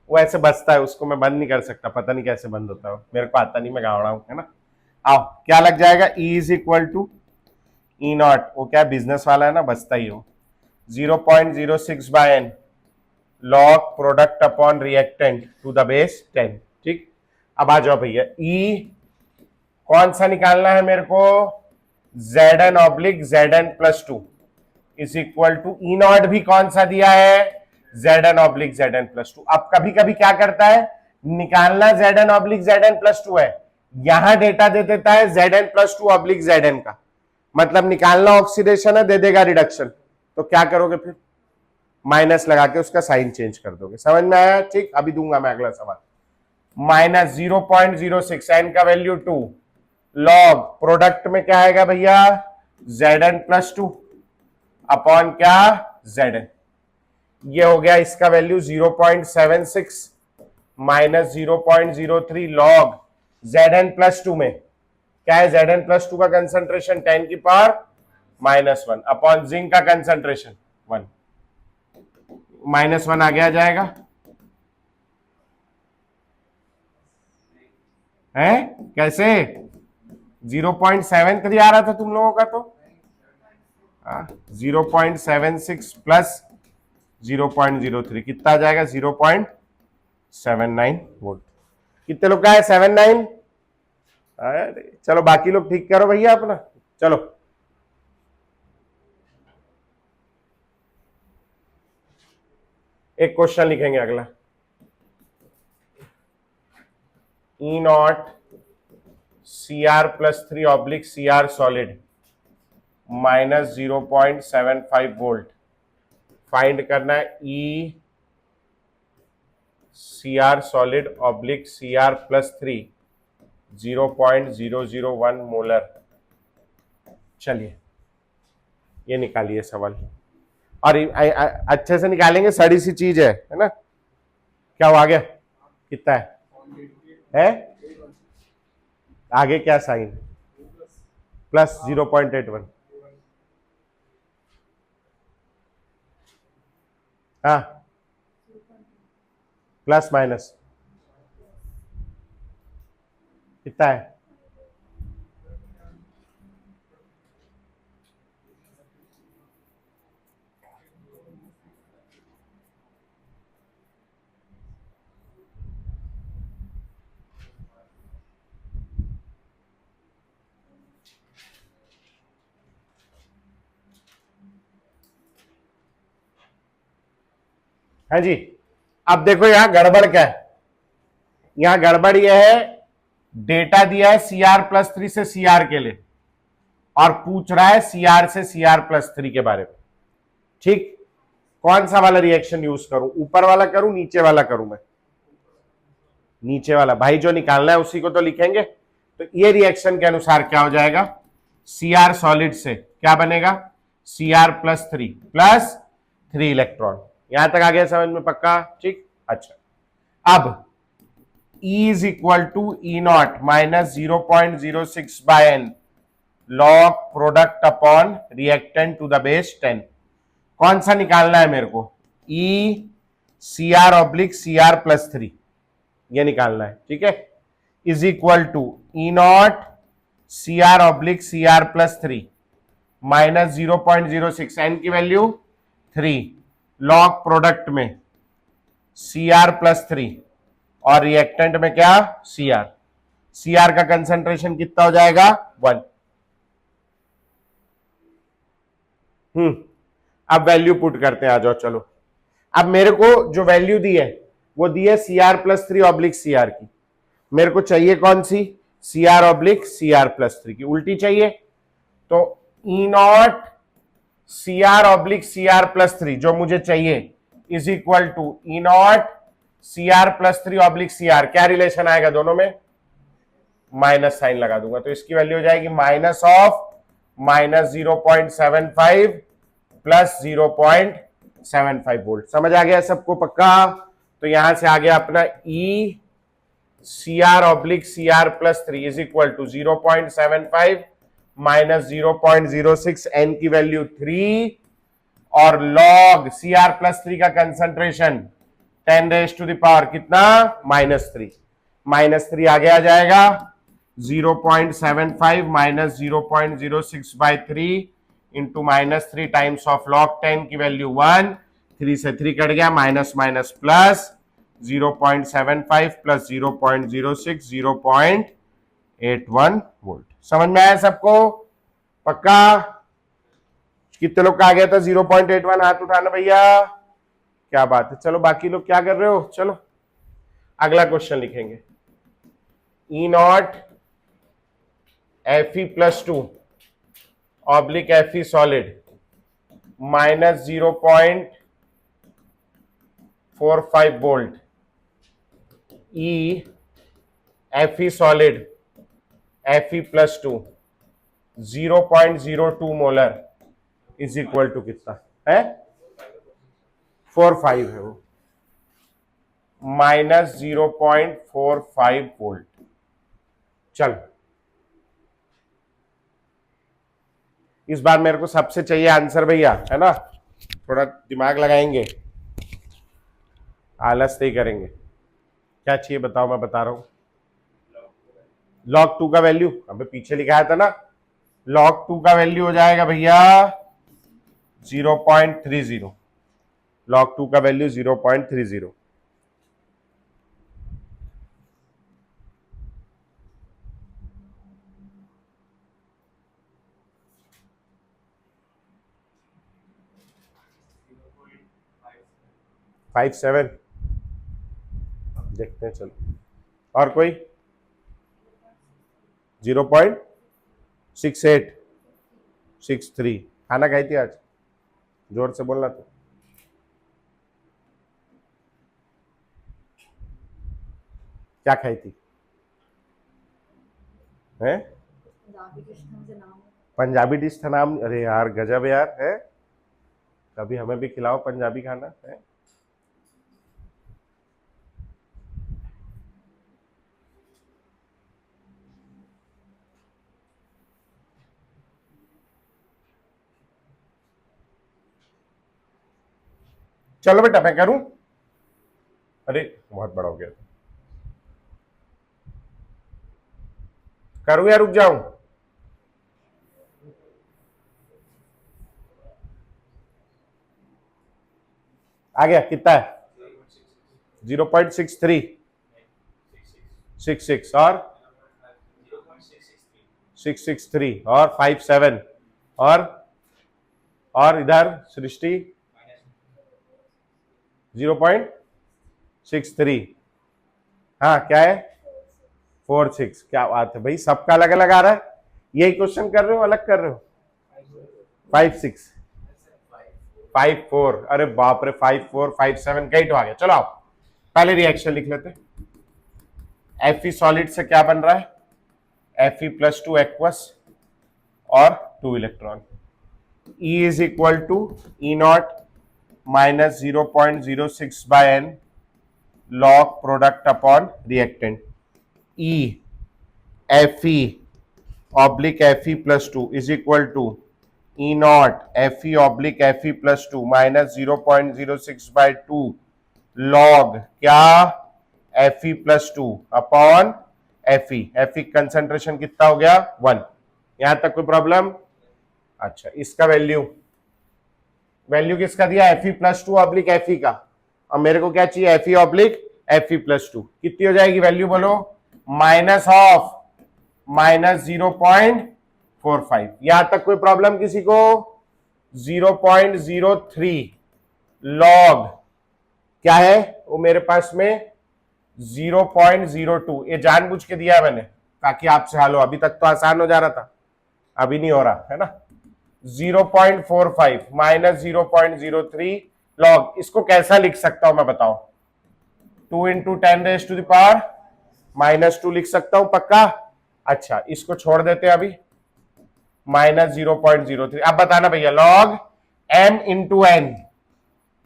वो ऐसे बचता है, उसको मैं बंद नहीं कर सकता, पता नहीं कैसे बंद होता है, मेरे को आता नहीं, मैं गावड़ा हूं, है ना। आओ क्या लग जाएगा, E is equal to E0, वो क्या बिजनेस वाला है ना, बचता ही हो, 0.06 by n log product upon reactant to the base 10। ठीक, अब आ जाओ भैया, E कौन सा निकालना है मेरे को, Zn oblique Zn plus 2 is equal to E0 भी कौन सा दिया है, Zn ऑब्लिक Zn प्लस 2। अब कभी कभी क्या करता है, निकालना Zn ऑब्लिक Zn प्लस 2 है, यहां डेटा दे देता है Zn प्लस 2 ऑब्लिक Zn का, मतलब निकालना ऑक्सीडेशन है, दे देगा रिडक्शन, तो क्या करोगे फिर, माइनस लगा के उसका साइन चेंज कर दोगे। समझ में आया, ठीक। अभी दूंगा मैं अगला सवाल, माइनस 0.06 एन का वैल्यू 2 लॉग प्रोडक्ट में क्या आएगा भैया, Zn प्लस 2 अपॉन क्या Zn, ये हो गया इसका value 0.76 minus 0.03 log Zn plus 2 में क्या है, Zn प्लस 2 का कंसंट्रेशन 10 की पावर -1 अपॉन जिंक का कंसंट्रेशन 1, -1 आगे आ जाएगा, है कैसे, 0.73 आ रहा था तुम लोगों का, तो 0.76 प्लस 0.03 कितना आ जाएगा, 0.79 वोल्ट। कितने लोग का है, 79। अरे चलो बाकी लोग ठीक करो भैया अपना, चलो एक क्वेश्चन लिखेंगे अगला, E0 Cr plus 3 oblique Cr solid minus 0.75 volt, find करना है E Cr solid oblique Cr plus 3 0.001 molar. चलिए ये निकालिए सवाल, और अच्छे से निकालेंगे, सड़ी सी चीज है ना, क्या हो आ गया, कितना है आगे क्या साइन, प्लस 0.81, हाँ प्लस माइनस कितना है, हाँ जी। अब देखो यहां गड़बड़ क्या है, यहां गड़बड़ यह है, डेटा दिया है Cr प्लस 3 से Cr के लिए, और पूछ रहा है Cr से Cr प्लस 3 के बारे में। ठीक, कौन सा वाला रिएक्शन यूज करूं, ऊपर वाला करूं नीचे वाला करूं, मैं नीचे वाला, भाई जो निकालना है उसी को तो लिखेंगे। तो ये रिएक्शन के अनुसार क्या हो जाएगा, Cr सॉलिड से क्या बनेगा, Cr प्लस 3 इलेक्ट्रॉन। यहां तक आ गया समझ में, पक्का, ठीक। अच्छा, अब E is equal to E0 minus 0.06 by n log product upon reactant to the base 10। कौन सा निकालना है मेरे को, E Cr oblique Cr plus 3, ये निकालना है, ठीक है, is equal to E0 Cr oblique Cr plus 3 minus 0.06 n की वैल्यू 3 लॉग प्रोडक्ट में Cr प्लस 3 और रिएक्टेंट में क्या Cr का कंसंट्रेशन कितना हो जाएगा 1। अब वैल्यू पुट करते हैं, आ जाओ चलो। अब मेरे को जो वैल्यू दी है वो दी है Cr प्लस 3 ऑब्लिक Cr की, मेरे को चाहिए कौन सी, Cr ऑब्लिक Cr प्लस 3 की, उल्टी चाहिए, तो E0 Cr oblique Cr plus 3 जो मुझे चाहिए is equal to E0 Cr plus 3 oblique Cr, क्या रिलेशन आएगा दोनों में, माइनस साइन लगा दूंगा, तो इसकी वैल्यू हो जाएगी minus of minus 0.75 plus 0.75 volt. समझ आ गया सबको, पक्का। तो यहां से आ गया अपना E CR/CR+3 is equal to 0.75 minus 0.06, N की वैल्यू 3 और लॉग CR+3 का कंसंट्रेशन 10⁻⁻, कितना -3, -3 आगे आ जाएगा 0.75 minus 0.06/3 into -3 times of log 10 की वैल्यू 1, 3 से 3 कट गया, minus minus plus 0.75 plus 0.06, 0.81 volt. समझ में आया सबको? पक्का? कितने लोग का आ गया था 0.81? हाथ उठाना भैया। क्या बात है। चलो बाकी लोग क्या कर रहे हो? चलो अगला क्वेश्चन लिखेंगे। E0 Fe+2 oblique Fe solid minus 0.45 volt, E Fe solid Fe+2 0.02 molar is equal to कितना है? 45 है वो, माइनस 0.45 वोल्ट। चल इस बार मेरे को सबसे चाहिए आंसर भैया, है ना? थोड़ा दिमाग लगाएंगे, आलस नहीं करेंगे। क्या चाहिए बताओ, मैं बता रहा हूं। log 2 का वैल्यू अबे पीछे लिखाया था ना, log 2 का वैल्यू हो जाएगा भैया 0.30, log 2 का वैल्यू 0.30। फाइव सेवन देखते हैं। चलो और कोई 0.68, 63। खाना खाई थी आज? जोर से बोलना तो। क्या खाई थी? हैं? पंजाबी डिश था नाम? अरे यार गजब यार, है। कभी हमें भी खिलाओ पंजाबी खाना, है। चलो बेटा मैं करूं? अरे बहुत बड़ा हो गया, करूं या रुक जाऊं? आ गया, कितना है? 0.63, 66 और 663 और 57 और इधर सृष्टि 0.63। हाँ क्या है? 46। क्या बात है भाई, सबका अलग अलग आ रहा है। यही क्वेश्चन कर रहे हो, अलग कर रहे हो? 56, 54। अरे बाप रे, 54, 57 कई तो आ गया। चलो आप पहले रिएक्शन लिख लेते। Fe सॉलिड से क्या बन रहा है? Fe+2 एक्वस और 2 electron. E is equal to E0 minus 0.06/n log product upon reactant. E Fe/Fe+2 is equal to E0 Fe/Fe+2 minus 0.06/2 log क्या? Fe+2 अपॉन Fe कंसेंट्रेशन कितना हो गया? 1। यहां तक कोई प्रॉब्लम? अच्छा, इसका वैल्यू किसका दिया? Fe+2 Fe का। अब मेरे को क्या चाहिए? Fe/Fe+2 कितनी हो जाएगी वैल्यू बोलो? Minus of -0.45। यहां तक कोई प्रॉब्लम किसी को? 0.03 लॉग क्या है वो मेरे पास में? 0.02। ये जानबूझ के दिया है मैंने ताकि आपसे हल हो। अभी तक तो आसान हो जा रहा था, अभी नहीं हो रहा है ना। 0.45 माइनस 0.03 लॉग। इसको कैसा लिख सकता हूं मैं बताओ? 2 इंटू 10⁻⁻2 लिख सकता हूं पक्का? अच्छा इसको छोड़ देते हैं अभी, माइनस 0.03। अब बताना भैया, log m into n,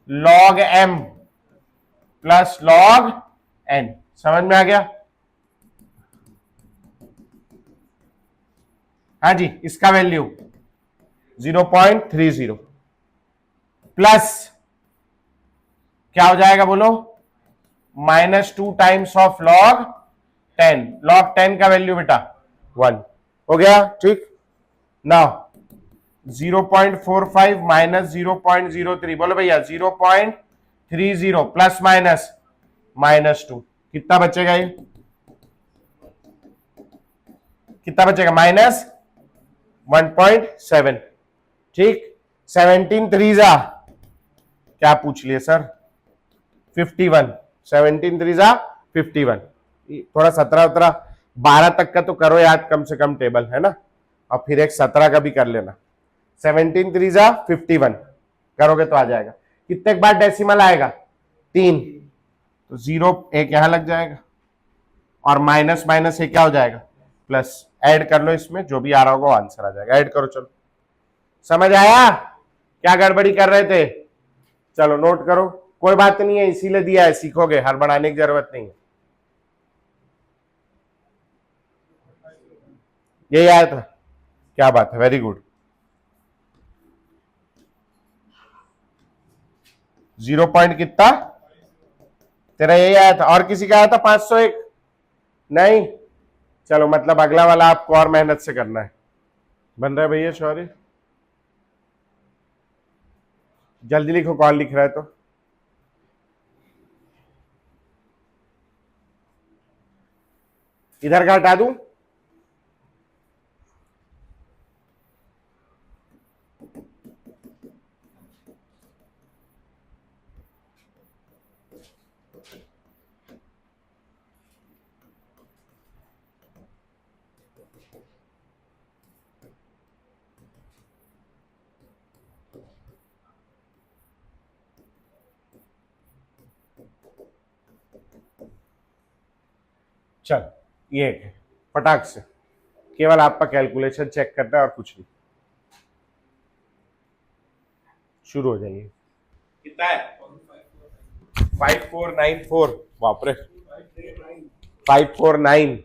log m plus log n। समझ में आ गया? हाँ जी, इसका वैल्यू 0.30 प्लस क्या हो जाएगा बोलो, -2 टाइम्स ऑफ log 10। log 10 का वैल्यू बेटा 1 हो गया, ठीक। नाउ 0.45 माइनस 0.03, बोलो भैया 0.30 प्लस माइनस -2, कितना बचेगा ये, कितना बचेगा, -1.7, ठीक। 17 3 क्या पूछ लिए सर, 51, 17 3 51, थोड़ा 17 12 तक का तो करो याद कम से कम टेबल, है ना, और फिर एक 17 का भी कर लेना। 17 3 51 करोगे तो आ जाएगा। कितने बार डेसिमल आएगा, 3, तो 0 एक यहां लग जाएगा, और माइनस माइनस एक क्या हो जाएगा, प्लस। ऐड कर लो, इसमें जो भी आ रहा होगा वो आंसर आ जाएगा। ऐड करो, चलो। समझ आया क्या गड़बड़ी कर रहे थे, चलो नोट करो। कोई बात नहीं है, इसीलिए दिया है, सीखोगे, हड़बड़ाने की जरूरत नहीं है। यही आया था, क्या बात है, वेरी गुड। 0 पॉइंट कितना, तेरा यही आया था, और किसी का आया था 501, नहीं। चलो, मतलब अगला वाला आपको और मेहनत से करना है। बन रहा है भैया, सॉरी, जल्दी लिखो, कौन लिख रहा है तो। इधर का हटा दूं, चल ये फटाक से केवल आपका कैलकुलेशन चेक करना है और कुछ नहीं। शुरू हो जाइए। कितना है, 5494, बाप रे, 549।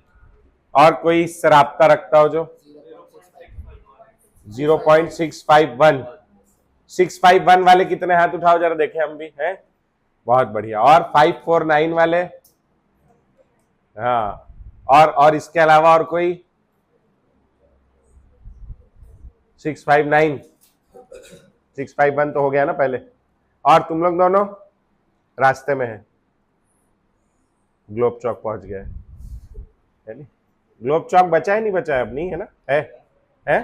और कोई इससे राब्ता रखता हो जो 0.651, 651 वाले कितने, हाथ उठाओ जरा देखें हम भी, हैं, बहुत बढ़िया। और 549 वाले, हाँ, और इसके अलावा और कोई 659, 651 तो हो गया ना पहले। और तुम लोग दोनों रास्ते में है, ग्लोब चौक पहुंच गया है नहीं? ग्लोब चौक बचा है, नहीं बचा है, अब नहीं है ना, है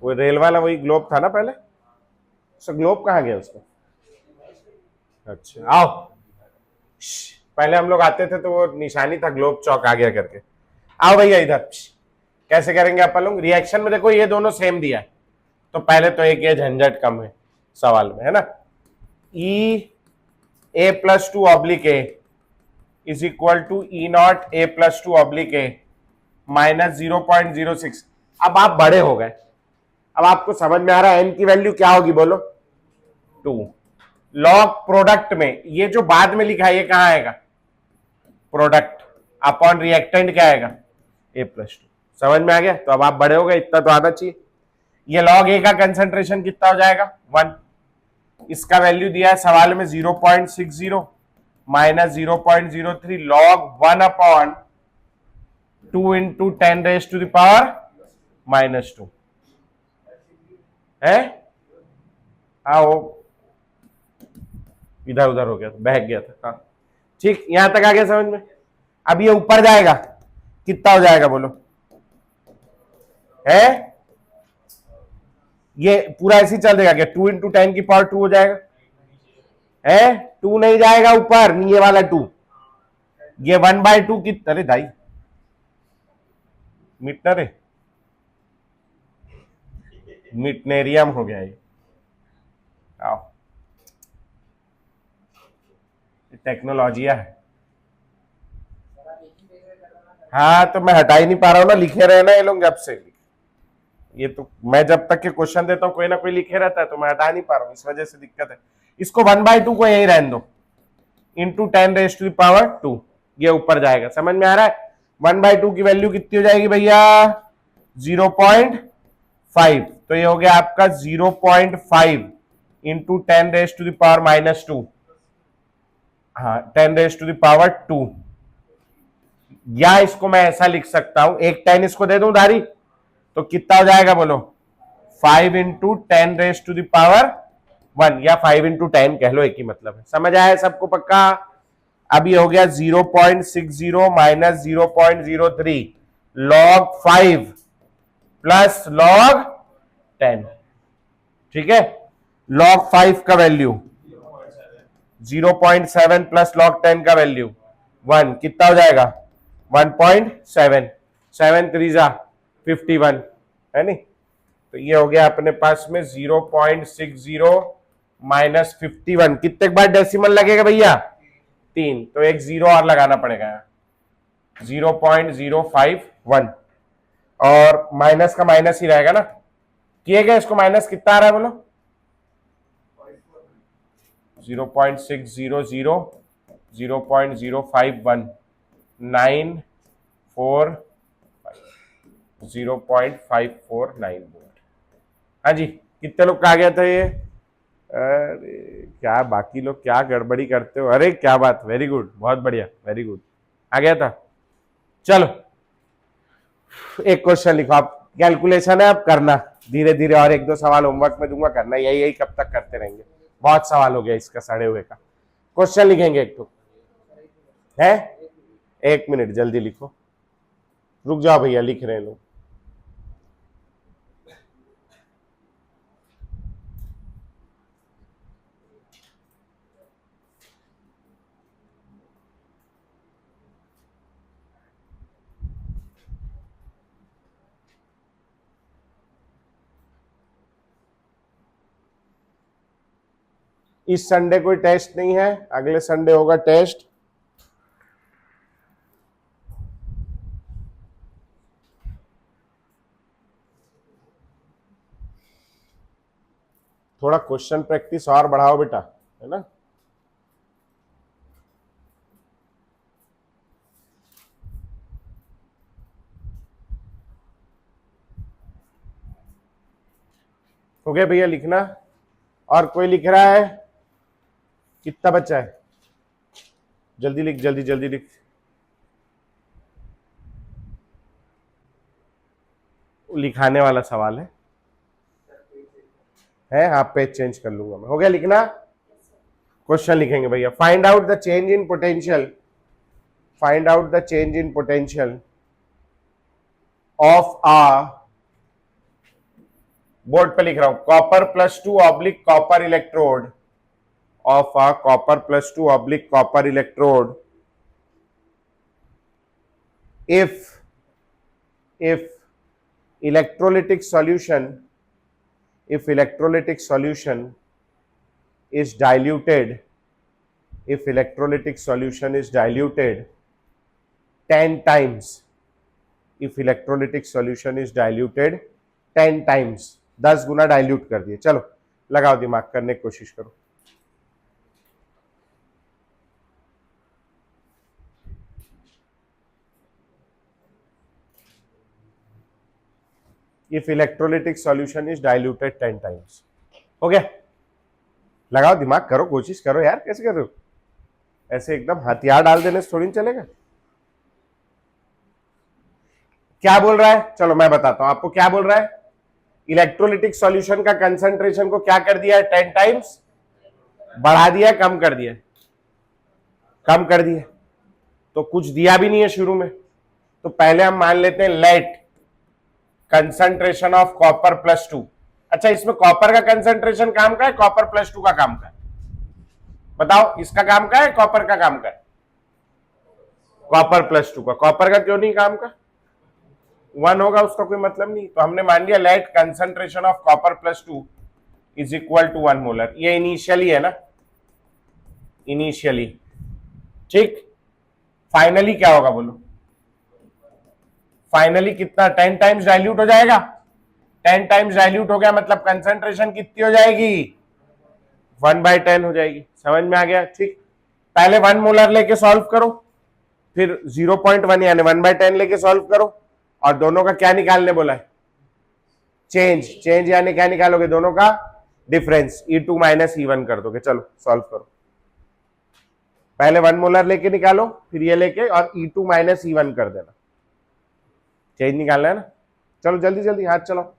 वो रेल वाला वही ग्लोब था ना पहले, उसका ग्लोब कहाँ गया उसका। अच्छा आओ, पहले हम लोग आते थे तो वो निशानी था ग्लोब चौक आ गया करके। आओ भैया इधर, कैसे करेंगे अपन लोग रिएक्शन में, देखो ये दोनों सेम दिया है, तो पहले तो एक ये झंझट कम है सवाल में, है ना। E A plus 2 oblique A is equal to E naught A plus 2 oblique A minus 0.06। अब आप बड़े हो गए, अब आपको समझ में आ रहा है एन की वैल्यू क्या होगी, बोलो 2। लॉग प्रोडक्ट में ये जो बाद में लिखा है ये कहां आएगा, प्रोडक्ट अपॉन रिएक्टेंट क्या आएगा, ए प्लस 2। समझ में आ गया, तो अब आप बड़े हो गए, इतना तो आना चाहिए। ये लॉग ए का कंसेंट्रेशन कितना हो जाएगा, 1। इसका वैल्यू दिया है सवाल में 0.60 minus 0.03 log 1 upon 2 into 10 raise to the power -2 है। हाँ, वो इधर उधर हो गया था, बहक गया था, हाँ ठीक, यहां तक आ गया समझ में। अब ये ऊपर जाएगा, कितना हो जाएगा बोलो, है ये पूरा ऐसे ही चल देगा क्या, 2 इंटू 10 की पावर 2 हो जाएगा, है 2 नहीं जाएगा ऊपर, ये वाला 2, ये 1/2 की, अरे दाई मीटर है, मिटनेरियम हो गया ये। आओ, टेक्नोलॉजिया है। हाँ तो मैं हटा ही नहीं पा रहा हूं ना, लिखे रहे ना ये लोग जब से। ये तो मैं जब तक के क्वेश्चन देता हूं कोई ना कोई लिखे रहता है, तो मैं हटा नहीं पा रहा हूं, इस वजह से दिक्कत है। इसको 1/2 को यही रहने दो, into 10 raise to the power 2, ये ऊपर जाएगा। समझ में आ रहा है, 1/2 की वैल्यू कितनी हो जाएगी भैया, 0.5, तो ये हो गया आपका 0.5 इंटू 10⁻⁻², हाँ 10⁻², या इसको मैं ऐसा लिख सकता हूं, एक 10 इसको दे दूं उधारी, तो कितना हो जाएगा बोलो, 5 इंटू 10⁻1, या 5 इंटू 10 कह लो, एक ही मतलब है। समझ आया सबको पक्का? अब ये हो गया 0.60 माइनस 0.03 log 5 प्लस log 10, ठीक है। log 5 का वैल्यू 0.7 प्लस log 10 का वैल्यू 1, कितना हो जाएगा 1.7, 7 3 51, है नहीं? तो ये हो गया अपने पास में 0.60 माइनस 51, कितने बार डेसिमल लगेगा भैया, 3, तो एक जीरो और लगाना पड़ेगा, 0.051, और माइनस का माइनस ही रहेगा ना, किएगा इसको माइनस, कितना आ रहा है बोलो, 0.600 0.051 945 0.549 वोल्ट। हाँ जी, कितने लोग का आ गया था ये? अरे क्या बाकी लोग क्या गड़बड़ी करते हो, अरे क्या बात, वेरी गुड, बहुत बढ़िया, वेरी गुड, आ गया था। चलो एक क्वेश्चन लिखो आप, कैलकुलेशन है, अब करना धीरे धीरे, और एक दो सवाल होमवर्क में दूंगा, करना यही कब तक करते रहेंगे, बहुत सवाल हो गया इसका सड़े हुए का। क्वेश्चन लिखेंगे एक तो है, 1 मिनट जल्दी लिखो, रुक जाओ भैया, लिख रहे हैं लोग। इस संडे कोई टेस्ट नहीं है, अगले संडे होगा टेस्ट। थोड़ा क्वेश्चन प्रैक्टिस और बढ़ाओ बेटा, है ना। हो गया भैया लिखना, और कोई लिख रहा है? कितना बच्चा है, जल्दी लिख, जल्दी जल्दी लिख। लिखाने वाला सवाल है, हाँ पेज चेंज कर लूंगा मैं। हो गया लिखना, क्वेश्चन लिखेंगे भैया। Find out the change in potential, find out the change in potential of uh, board पे लिख रहा हूं, copper +2 oblique copper electrode, of a copper +2 oblique copper electrode if electrolytic solution is diluted, if electrolytic solution is diluted 10 times, if electrolytic solution is diluted 10 times, 10 Guna dilute कर दिए। चलो लगाओ दिमाग, करने की कोशिश करो। if electrolytic solution is diluted 10 times, हो गया, लगाओ दिमाग, करो कोशिश करो यार, कैसे कर रहे हो, ऐसे एकदम हथियार डाल देने से थोड़ी चलेगा। क्या बोल रहा है, चलो मैं बताता हूं आपको क्या बोल रहा है। इलेक्ट्रोलिटिक सॉल्यूशन का कंसंट्रेशन को क्या कर दिया है, 10 टाइम्स बढ़ा दिया, कम कर दिया, कम कर दिया, तो कुछ दिया भी नहीं है शुरू में, तो पहले हम मान लेते हैं लेट कंसंट्रेशन ऑफ कॉपर +2। अच्छा, इसमें कॉपर का कंसंट्रेशन काम का है, कॉपर +2 का काम का है, बताओ इसका काम का है, कॉपर का काम का है, कॉपर +2 का। कॉपर का क्यों नहीं काम का, 1 होगा, उसका कोई मतलब नहीं, तो हमने मान लिया let concentration of copper +2 is equal to 1 molar. ये इनिशियली है ना, इनिशियली, ठीक। फाइनली क्या होगा बोलो, फाइनली कितना, 10 टाइम्स डाइल्यूट हो जाएगा, 10 टाइम्स डाइल्यूट हो गया मतलब कंसंट्रेशन कितनी हो जाएगी, 1/10 हो जाएगी। समझ में आ गया, ठीक। पहले 1 मोलर लेके सॉल्व करो, फिर 0.1 यानी 1/10 लेके सॉल्व करो, और दोनों का क्या निकालने बोला है? चेंज। चेंज यानी क्या निकालोगे? दोनों का डिफरेंस, E2 माइनस E1 कर दोगे। चलो सॉल्व करो। पहले 1 मोलर लेके निकालो, फिर ये लेके और E2 माइनस E1 कर देना। चेंज निकालना है ना। चलो जल्दी जल्दी हाथ चलाओ।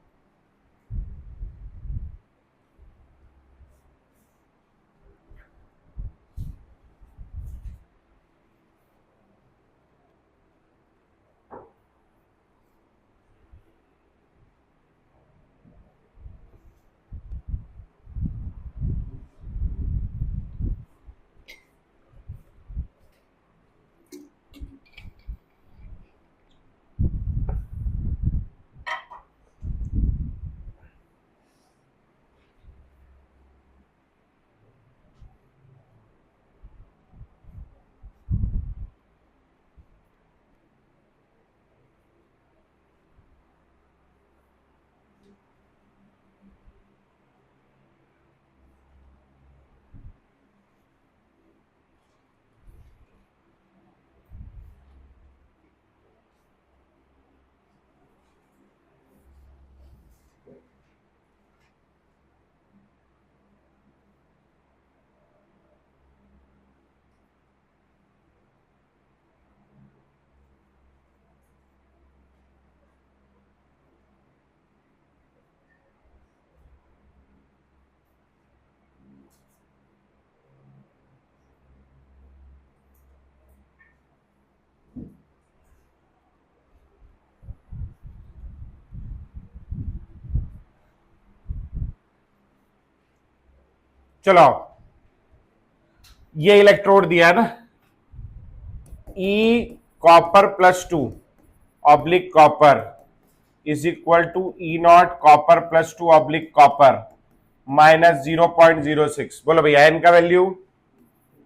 चलो ये इलेक्ट्रोड दिया है ना, E copper plus 2 oblique copper is equal to E0 copper plus 2 oblique copper minus 0.06। बोलो भैया एन का वैल्यू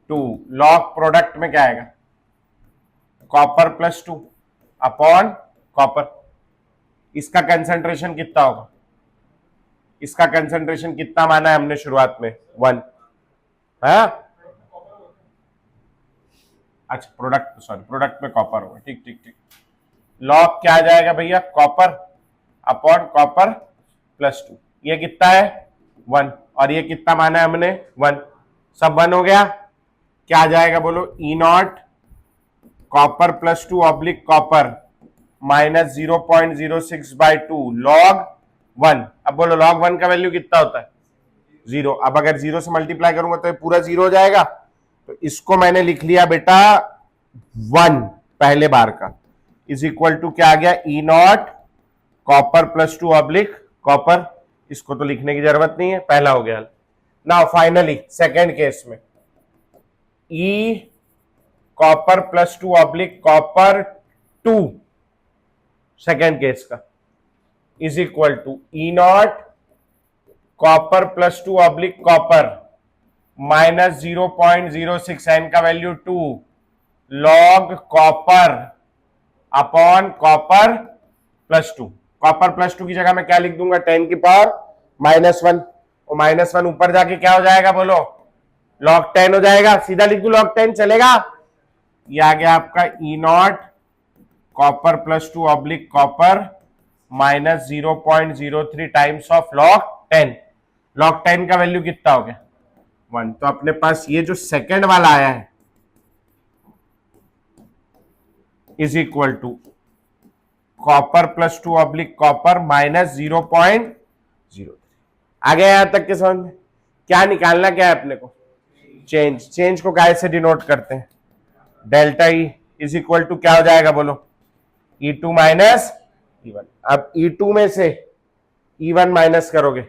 2। लॉग प्रोडक्ट में क्या आएगा? Copper plus 2 upon copper. इसका कंसंट्रेशन कितना होगा? इसका कंसंट्रेशन कितना माना है हमने शुरुआत में? 1। हाँ अच्छा, प्रोडक्ट सॉरी प्रोडक्ट में कॉपर होगा। ठीक ठीक ठीक। लॉग क्या आ जाएगा भैया? Copper upon copper plus 2। ये कितना है? 1। और ये कितना माना है हमने? 1। सब 1 हो गया। क्या आ जाएगा बोलो? E0 copper plus 2 oblique copper minus 0.06/2 log 1। अब बोलो लॉग 1 का वैल्यू कितना होता है? 0। अब अगर 0 से मल्टीप्लाई करूंगा तो ये पूरा 0 हो जाएगा। तो इसको मैंने लिख लिया बेटा 1 पहले बार का इज इक्वल टू क्या आ गया? E0 copper plus 2 oblique copper. इसको तो लिखने की जरूरत नहीं है, पहला हो गया। नाउ फाइनली सेकेंड केस में E copper plus 2 oblique copper 2 second case का is equal to E0 copper plus 2 oblique copper minus 0.06 N का value 2 log copper upon copper plus 2। Copper plus 2 की जगह मैं क्या लिख दूंगा? 10 की पावर -1। और -1 ऊपर जाके क्या हो जाएगा बोलो? लॉग 10 हो जाएगा। सीधा लिख दू लॉग 10, चलेगा? ये आ गया आपका E0 copper plus 2 oblique copper minus 0.03 times of log 10। Log 10 का वैल्यू कितना हो गया? 1। तो अपने पास ये जो सेकंड वाला आया है is equal to copper plus 2 oblique copper minus 0.03। आ गया यहां तक के समझ में? क्या निकालना क्या है अपने को? चेंज। चेंज को कैसे डिनोट करते हैं? Delta E is equal to क्या हो जाएगा बोलो? E2 minus E1। अब E2 में से E1 माइनस करोगे,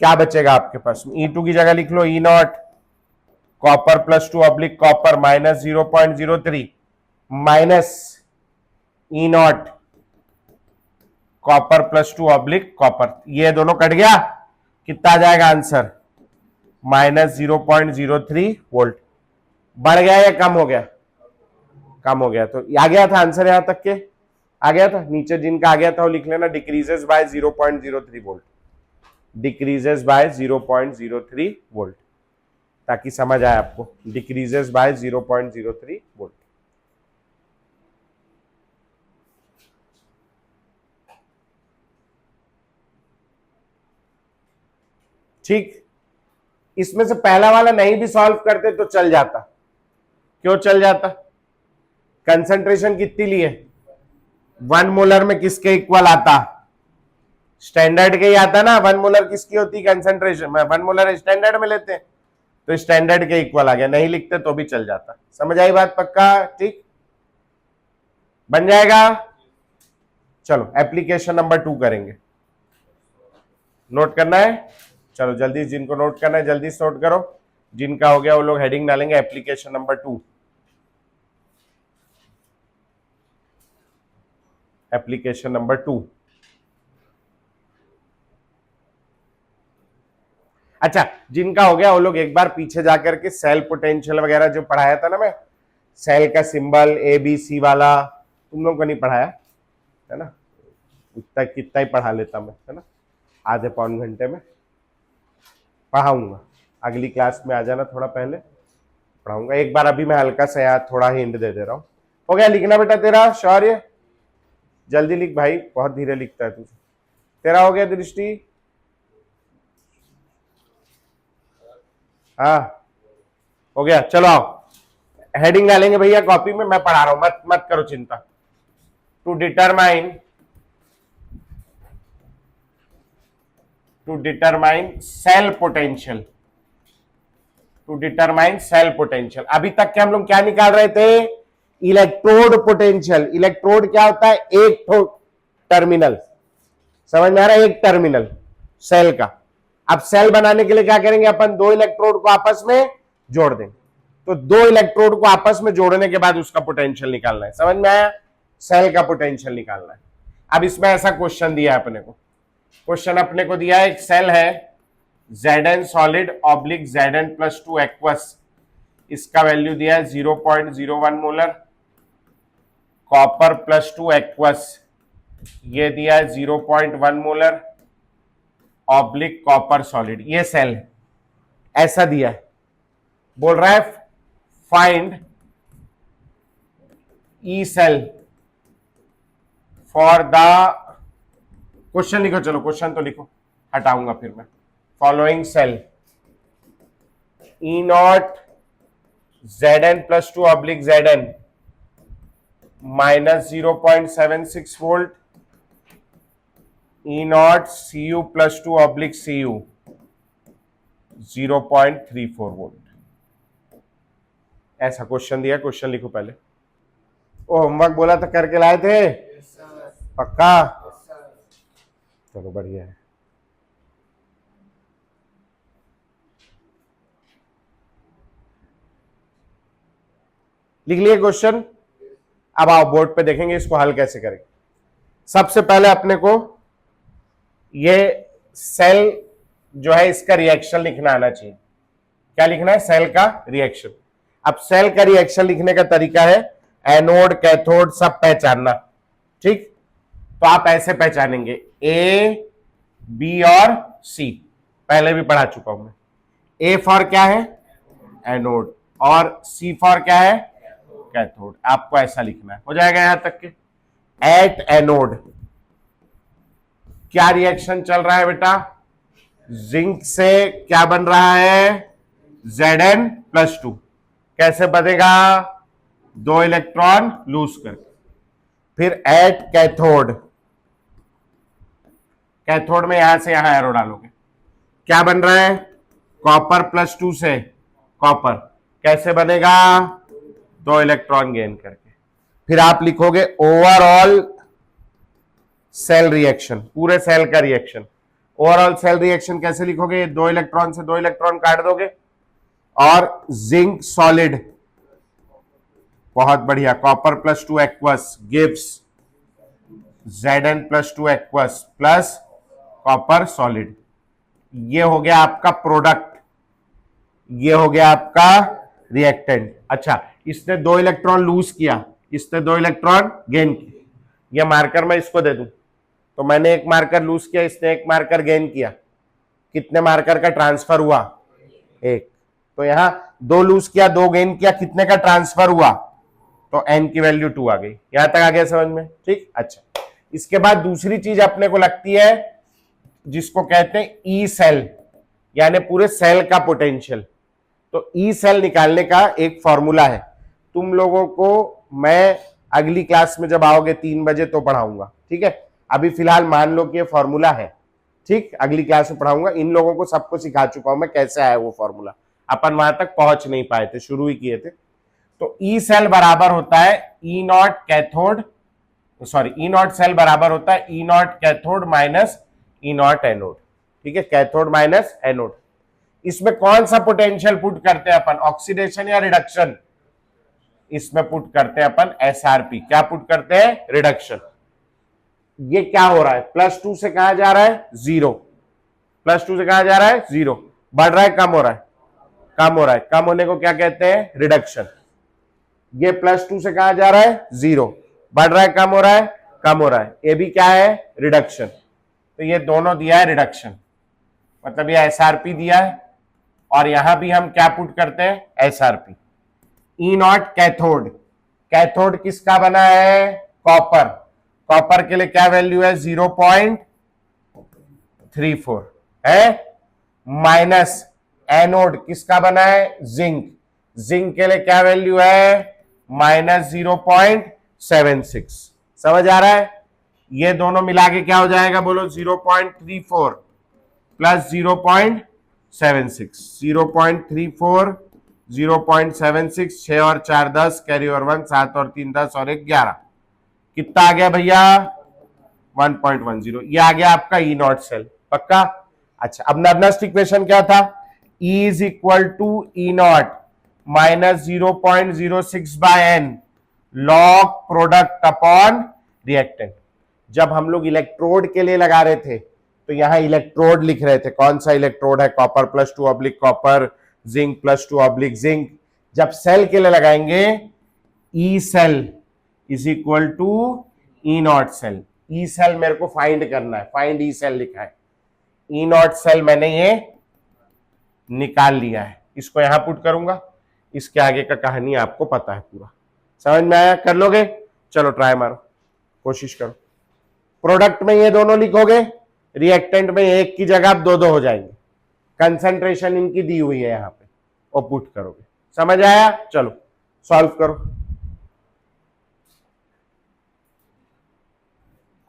क्या बचेगा आपके पास? E2 की जगह लिख लो E0 copper plus 2 oblique copper minus 0.03 minus E0 copper plus 2 oblique copper. ये दोनों कट गया, कितना आ जाएगा आंसर? Minus 0.03 volt. बढ़ गया या कम हो गया? कम हो गया। तो आ गया था आंसर, यहां तक के आ गया था। नीचे जिनका आ गया था वो लिख लेना, decreases by 0.03 volt. Decreases by 0.03 volt, ताकि समझ आए आपको। Decreases by 0.03 volt. ठीक, इसमें से पहला वाला नहीं भी सॉल्व करते तो चल जाता। क्यों चल जाता? कंसंट्रेशन कितनी ली है? 1 मोलर में किसके इक्वल आता? स्टैंडर्ड के ही आता ना। 1 मोलर किसकी होती कंसंट्रेशन में? 1 मोलर स्टैंडर्ड में लेते हैं, तो स्टैंडर्ड के इक्वल आ गया। नहीं लिखते तो भी चल जाता। समझ आई बात? पक्का? ठीक, बन जाएगा। चलो एप्लीकेशन नंबर 2 करेंगे। नोट करना है? चलो जल्दी, जिनको नोट करना है जल्दी से नोट करो। जिनका हो गया वो लोग हेडिंग डालेंगे एप्लीकेशन नंबर 2। Application number 2। अच्छा, जिनका हो गया वो लोग एक बार पीछे जाकर के सेल पोटेंशियल वगैरह जो पढ़ाया था ना मैं, सेल का सिंबल ABC वाला, तुम लोगों को नहीं पढ़ाया है ना? उतना कितना ही पढ़ा लेता मैं, है ना? आधे पौन घंटे में पढ़ाऊंगा। अगली क्लास में आ जाना, थोड़ा पहले पढ़ाऊंगा एक बार। अभी मैं हल्का सा यार थोड़ा हिंट दे दे रहा हूं। हो गया लिखना बेटा तेरा शौर्य? जल्दी लिख भाई, बहुत धीरे लिखता है तू। तेरा हो गया दृष्टि? हाँ हो गया। चलो आओ हेडिंग डालेंगे भैया कॉपी में, मैं पढ़ा रहा हूं, मत मत करो चिंता। To determine cell potential, to determine cell potential. अभी तक के हम लोग क्या निकाल रहे थे? Electrode potential. इलेक्ट्रोड क्या होता है? एक टर्मिनल, समझ में आ रहा है? एक टर्मिनल सेल का। अब सेल बनाने के लिए क्या करेंगे अपन? 2 इलेक्ट्रोड को आपस में जोड़ देंगे। तो 2 इलेक्ट्रोड को आपस में जोड़ने के बाद उसका पोटेंशियल निकालना है। समझ में आया? सेल का पोटेंशियल निकालना है। अब इसमें ऐसा क्वेश्चन दिया है अपने को। क्वेश्चन अपने को दिया है, एक सेल है Zn solid oblique Zn+2 aqueous, इसका वैल्यू दिया है 0.01 मोलर। कॉपर +2 एक्वस, ये दिया है 0.1 मोलर ऑब्लिक कॉपर सॉलिड। ये सेल है, ऐसा दिया है। बोल रहा है find E cell for the, question लिखो। चलो क्वेश्चन तो लिखो, हटाऊंगा फिर मैं। Following cell E0 Zn+2 oblique Zn -0.76 volt, E0 Cu+2 oblique Cu 0.34 volt. ऐसा क्वेश्चन दिया। क्वेश्चन लिखो पहले। ओ होमवर्क बोला था करके लाए थे? पक्का? चलो बढ़िया है। लिख लिए क्वेश्चन? अब आओ बोर्ड पे देखेंगे इसको हल कैसे करेंगे। सबसे पहले अपने को ये सेल जो है इसका रिएक्शन लिखना आना चाहिए। क्या लिखना है? सेल का रिएक्शन। अब सेल का रिएक्शन लिखने का तरीका है एनोड कैथोड सब पहचानना। ठीक, तो आप ऐसे पहचानेंगे ए बी और सी, पहले भी पढ़ा चुका हूं मैं। ए फॉर क्या है? एनोड, और सी फॉर क्या है? कैथोड। आपको ऐसा लिखना है। हो जाएगा यहां तक के। एट एनोड क्या रिएक्शन चल रहा है बेटा? जिंक से क्या बन रहा है? Zn+2। कैसे बनेगा? 2 इलेक्ट्रॉन लूज करके। फिर एट कैथोड, कैथोड में यहां से यहां एरो डालोगे, क्या बन रहा है? कॉपर +2 से कॉपर। कैसे बनेगा? 2 इलेक्ट्रॉन गेन करके। फिर आप लिखोगे ओवरऑल सेल रिएक्शन, पूरे सेल का रिएक्शन। ओवरऑल सेल रिएक्शन कैसे लिखोगे? 2 इलेक्ट्रॉन से 2 इलेक्ट्रॉन काट दोगे, और जिंक सॉलिड, बहुत बढ़िया, copper +2 aqueous gives Zn+2 aqueous plus copper solid. ये हो गया आपका प्रोडक्ट, ये हो गया आपका रिएक्टेंट। अच्छा, इसने 2 इलेक्ट्रॉन लूज किया, इसने 2 इलेक्ट्रॉन गेन किया। ये मार्कर मैं इसको दे दूं, तो मैंने एक मार्कर लूज किया, इसने एक मार्कर गेन किया। कितने मार्कर का ट्रांसफर हुआ? 1। तो यहां 2 लूज किया, 2 गेन किया, कितने का ट्रांसफर हुआ? तो n की वैल्यू 2 आ गई। यहां तक आ गया समझ में? ठीक। अच्छा, इसके बाद दूसरी चीज अपने को लगती है जिसको कहते हैं ई सेल। यानी पूरे सेल का पोटेंशियल। तो ई सेल निकालने का एक फॉर्मूला है, तुम लोगों को मैं अगली क्लास में जब आओगे 3 बजे तो पढ़ाऊंगा, ठीक है। अभी फिलहाल मान लो कि ये फॉर्मूला है, ठीक, अगली क्लास में पढ़ाऊंगा। इन लोगों को सबको सिखा चुका हूं मैं कैसे आया वो फॉर्मूला, अपन वहां तक पहुंच नहीं पाए थे, शुरू ही किए थे। तो ई सेल बराबर होता है E naught cathode, sorry E naught cell बराबर होता है E naught cathode minus E naught anode, ठीक है, कैथोड माइनस एनोड। इसमें कौन सा पोटेंशियल पुट करते हैं अपन, ऑक्सीडेशन या रिडक्शन? इसमें पुट करते हैं अपन एसआरपी। क्या पुट करते हैं? रिडक्शन। ये क्या हो रहा है, +2 से कहा जा रहा है 0, +2 से कहा जा रहा है 0, बढ़ रहा है कम हो रहा है? कम हो रहा है। कम होने को क्या कहते हैं? रिडक्शन। ये +2 से कहा जा रहा है 0, बढ़ रहा है कम हो रहा है? कम हो रहा है। ये भी क्या है? रिडक्शन। तो ये दोनों दिया है रिडक्शन, मतलब ये एसआरपी दिया है, और यहां भी हम क्या पुट करते हैं? एसआरपी। ई नॉट कैथोड, कैथोड किसका बना है? कॉपर। कॉपर के लिए क्या वैल्यू है? 0.34 है। माइनस एनोड किसका बना है? जिंक। जिंक के लिए क्या वैल्यू है? -0.76। समझ आ रहा है? ये दोनों मिला के क्या हो जाएगा बोलो? 0.34 प्लस 0.76, 0.34 0.76, 6 और 4 10, कैरी और 1, 7 और 3 10 और 1 11, कितना आ गया भैया? 1.10। ये आ गया आपका ई नॉट सेल, पक्का? अच्छा, अब नर्नस्ट इक्वेशन क्या था? E is equal to E naught minus 0.06 by n log product upon reactant. जब हम लोग इलेक्ट्रोड के लिए लगा रहे थे तो यहां इलेक्ट्रोड लिख रहे थे, कौन सा इलेक्ट्रोड है? Copper +2 oblique copper, zinc +2 oblique zinc. जब सेल के लिए लगाएंगे, E cell is equal to E naught cell. E cell मेरे को फाइंड करना है, फाइंड ई सेल लिखा है। ई नॉट सेल मैंने ये निकाल लिया है, इसको यहां पुट करूंगा। इसके आगे का कहानी आपको पता है पूरा, समझ में आया? कर लोगे? चलो ट्राई मारो, कोशिश करो। प्रोडक्ट में ये दोनों लिखोगे, रिएक्टेंट में एक की जगह अब 2-2 हो जाएंगे। कंसंट्रेशन इनकी दी हुई है यहां पे, और पुट करोगे। समझ आया? चलो सॉल्व करो।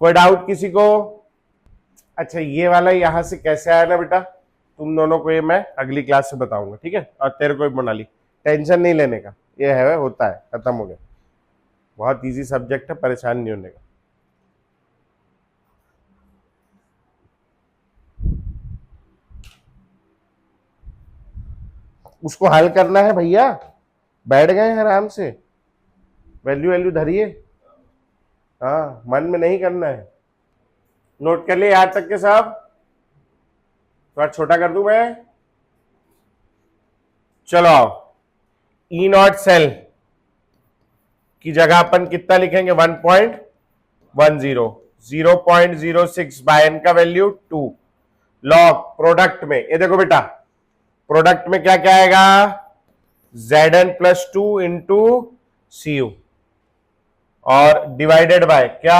कोई डाउट किसी को? अच्छा, ये वाला यहां से कैसे आया ना बेटा, तुम दोनों को ये मैं अगली क्लास से बताऊंगा, ठीक है? और तेरे को भी बना ली, टेंशन नहीं लेने का, ये है होता है, खत्म हो गया। बहुत इजी सब्जेक्ट है, परेशान नहीं होने का। उसको हल करना है भैया, बैठ गए हैं आराम से, वैल्यू वैल्यू धरिए। हाँ, मन में नहीं करना है। नोट कर लिए यहाँ तक के सब? थोड़ा छोटा कर दूं मैं? चलो आओ, ई नॉट सेल की जगह अपन कितना लिखेंगे? 1.10, 0.06 बाय एन का वैल्यू 2, लॉग प्रोडक्ट में, ये देखो बेटा, प्रोडक्ट में क्या क्या आएगा? Zn+2 इंटू Cu, और डिवाइडेड बाय क्या?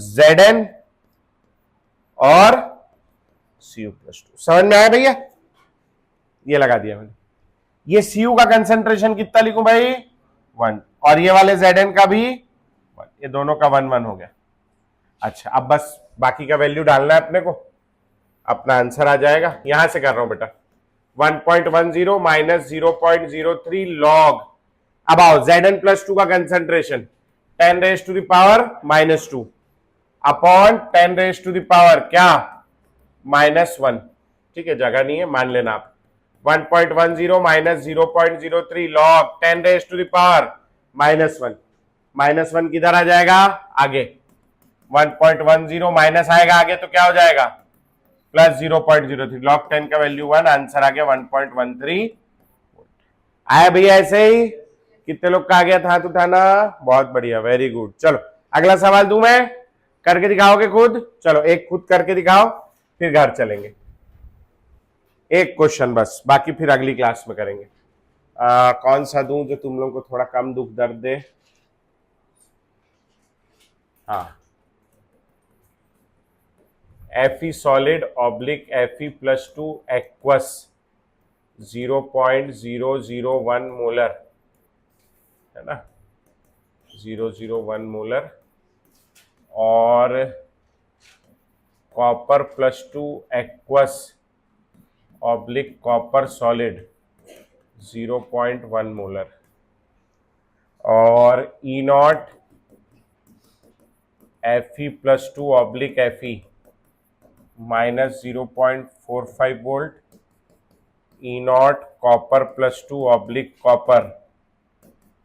Zn और Cu+2। समझ में आया भैया? ये लगा दिया मैंने। ये Cu का कंसेंट्रेशन कितना लिखूं भाई? 1, और ये वाले Zn का भी 1, ये दोनों का 1 हो गया। अच्छा, अब बस बाकी का वैल्यू डालना है अपने को, अपना आंसर आ जाएगा। यहां से कर रहा हूं बेटा, 1.10 माइनस 0.03 लॉग, अब आओ Zn+2 का कंसेंट्रेशन 10⁻⁻2 अपॉन 10⁻⁻ क्या? -1, ठीक है, जगह नहीं है, मान लेना आप। 1.10 माइनस 0.03 लॉग 10⁻⁻1, -1 किधर आ जाएगा? आगे। 1.10 माइनस आएगा आगे तो क्या हो जाएगा? +0.03, लॉग 10 का वैल्यू 1, आंसर आ गया 1.13। आया भैया ऐसे ही? कितने लोग का आ गया था हाथ उठाना? बहुत बढ़िया, वेरी गुड। चलो अगला सवाल दूं मैं, करके दिखाओगे खुद? चलो एक खुद करके दिखाओ, फिर घर चलेंगे। एक क्वेश्चन बस, बाकी फिर अगली क्लास में करेंगे। कौन सा दूं जो तुम लोगों को थोड़ा कम दुख दर्द दे? हाँ, Fe solid oblique Fe plus two aqueous 0.001 molar, है ना, 001 मोलर, और copper plus two aqueous oblique copper solid 0.1 molar, और E naught Fe plus two oblique Fe minus 0.45 volt, E naught copper plus two oblique copper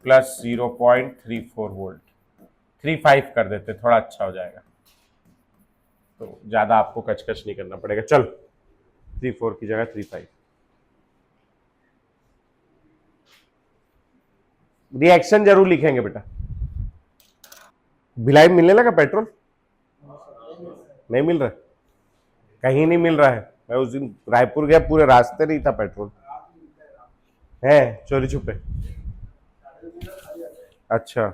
plus 0.34 volt. 35 कर देते, थोड़ा अच्छा हो जाएगा, तो ज्यादा आपको कचकच नहीं करना पड़ेगा। चल 34 की जगह 35। रिएक्शन जरूर लिखेंगे बेटा। भिलाई मिलने लगा पेट्रोल? नहीं मिल रहा, कहीं नहीं मिल रहा है। मैं उस दिन रायपुर गया, पूरे रास्ते नहीं था पेट्रोल, है चोरी छुपे। अच्छा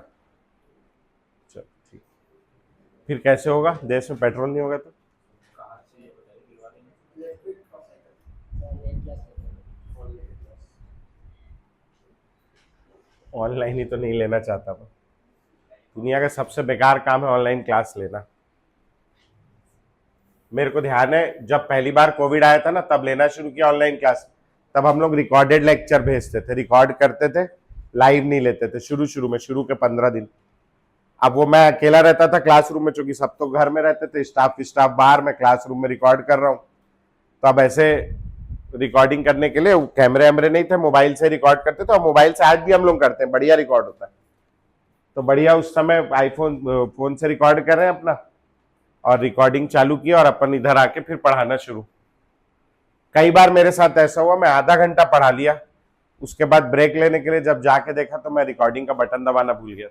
चल ठीक, फिर कैसे होगा देश में पेट्रोल नहीं होगा तो? ऑनलाइन ही तो नहीं लेना चाहता मैं। दुनिया का सबसे बेकार काम है ऑनलाइन क्लास लेना। मेरे को ध्यान है जब पहली बार कोविड आया था ना, तब लेना शुरू किया ऑनलाइन क्लास। तब हम लोग रिकॉर्डेड लेक्चर भेजते थे, रिकॉर्ड करते थे, लाइव नहीं लेते थे शुरू में, शुरू के 15 दिन। अब वो मैं अकेला रहता था क्लासरूम में, चूंकि सब तो घर में रहते थे, स्टाफ बाहर, मैं क्लासरूम में रिकॉर्ड कर रहा हूँ। तो अब ऐसे रिकॉर्डिंग करने के लिए कैमरे वैमरे नहीं थे, मोबाइल से रिकॉर्ड करते थे, और मोबाइल से आज भी हम लोग करते हैं, बढ़िया रिकॉर्ड होता है। तो बढ़िया उस समय आईफोन फोन से रिकॉर्ड कर रहे हैं अपना, और रिकॉर्डिंग चालू किया, और अपन इधर आके फिर पढ़ाना शुरू। कई बार मेरे साथ ऐसा हुआ, मैं आधा घंटा पढ़ा लिया, उसके बाद ब्रेक लेने के लिए जब जाके देखा तो मैं रिकॉर्डिंग का बटन दबाना भूल गया।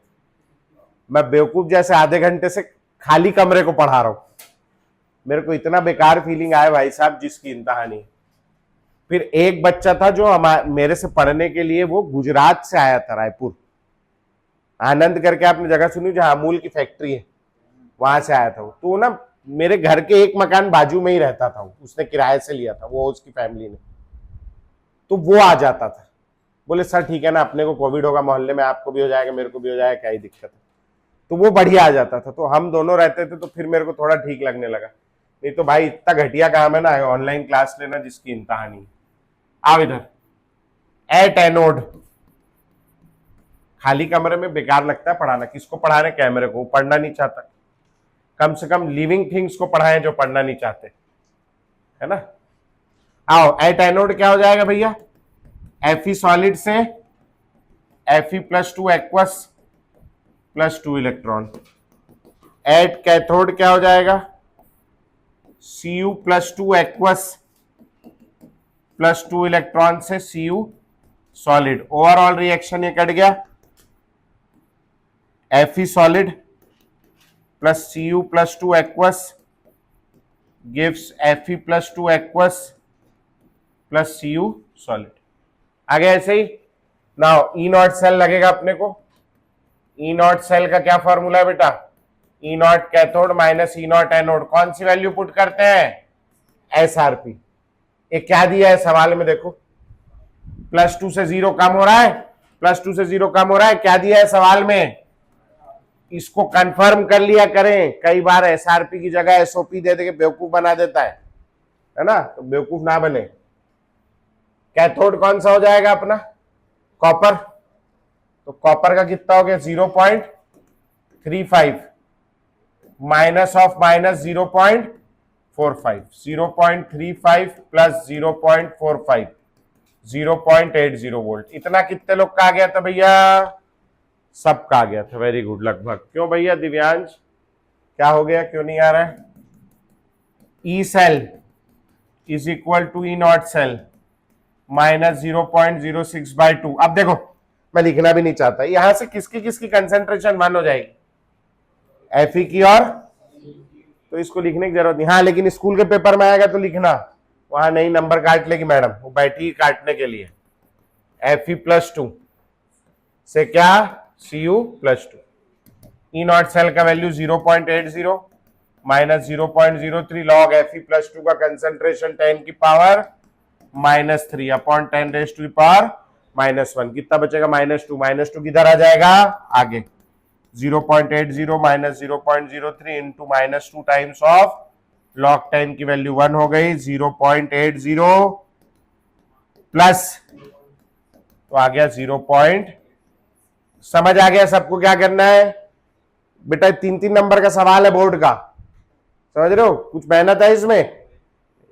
मैं बेवकूफ जैसे आधे घंटे से खाली कमरे को पढ़ा रहा हूं। मेरे को इतना बेकार फीलिंग आया भाई साहब, जिसकी इंतहा नहीं। फिर एक बच्चा था जो मेरे से पढ़ने के लिए, वो गुजरात से आया था, रायपुर, आनंद करके आपने जगह सुनी जहां अमूल की फैक्ट्री है, वहां से आया था वो। तो ना मेरे घर के एक मकान बाजू में ही रहता था, उसने किराए से लिया था, वो उसकी फैमिली ने। तो वो आ जाता था, बोले सर ठीक है ना, अपने को कोविड होगा मोहल्ले में, आपको भी हो जाएगा, मेरे को भी हो जाएगा, क्या ही दिक्कत है। तो वो बढ़िया आ जाता था, तो हम दोनों रहते थे, तो फिर मेरे को थोड़ा ठीक लगने लगा। नहीं तो भाई इतना घटिया काम है ना ऑनलाइन क्लास लेना, जिसकी इंतहा नहीं। आओ इधर, एट एनोड, खाली कमरे में बेकार लगता है पढ़ाना। किसको पढ़ा रहे? कैमरे को, पढ़ना नहीं चाहता। कम से कम लिविंग थिंग्स को पढ़ाएं जो पढ़ना नहीं चाहते, है ना। आओ, एट एनोड क्या हो जाएगा भैया? Fe सॉलिड से Fe plus two aqueous plus 2 electron. At cathode क्या हो जाएगा? Cu plus two aqueous plus 2 electron से Cu सॉलिड। ओवरऑल रिएक्शन ये कट गया, Fe solid plus Cu plus two aqueous gives Fe plus two aqueous plus Cu solid. आगे ऐसे ही। Now ई naught cell लगेगा अपने को। ई नॉट सेल का क्या फॉर्मूला है बेटा? E naught cathode minus E naught anode. कौन सी वैल्यू पुट करते हैं? SRP। ये क्या दिया है सवाल में देखो, प्लस 2 से 0 कम हो रहा है, प्लस 2 से 0 कम हो रहा है, क्या दिया है सवाल में? इसको कंफर्म कर लिया करें। कई बार SRP की जगह SOP दे दे के बेवकूफ बना देता है ना, तो बेवकूफ ना बने। कैथोड कौन सा हो जाएगा अपना? कॉपर। तो कॉपर का कितना हो गया? 0.35 minus of minus 0.45, 0.35 plus 0.45, 0.80 volt. इतना कितने लोग का आ गया था भैया? सबका आ गया था। वेरी गुड, लगभग। क्यों भैया दिव्यांश, क्या हो गया, क्यों नहीं आ रहा है? E cell is equal to E naught cell minus 0.06/2। अब देखो, मैं लिखना भी नहीं चाहता, यहां से किसकी किसकी कंसेंट्रेशन 1 हो जाएगी? Fe की, और तो इसको लिखने की जरूरत नहीं। हाँ, लेकिन स्कूल के पेपर में आएगा तो लिखना, वहां नहीं नंबर काट लेगी मैडम, वो बैठी काटने के लिए। Fe प्लस 2 से क्या? Cu plus 2। E naught cell का वैल्यू 0.80, माइनस 0.03 लॉग Fe+2 का कंसेंट्रेशन 10 की पावर -3 अपॉन 10⁻⁻1। कितना बचेगा? -2 किधर आ जाएगा? आगे 0.80 minus 0.03 into -2 times of log 10 की वैल्यू 1 हो गई, 0.80 प्लस तो आ गया 0. समझ आ गया सबको क्या करना है बेटा? 3-3 नंबर का सवाल है बोर्ड का, समझ रहे हो? कुछ मेहनत है इसमें,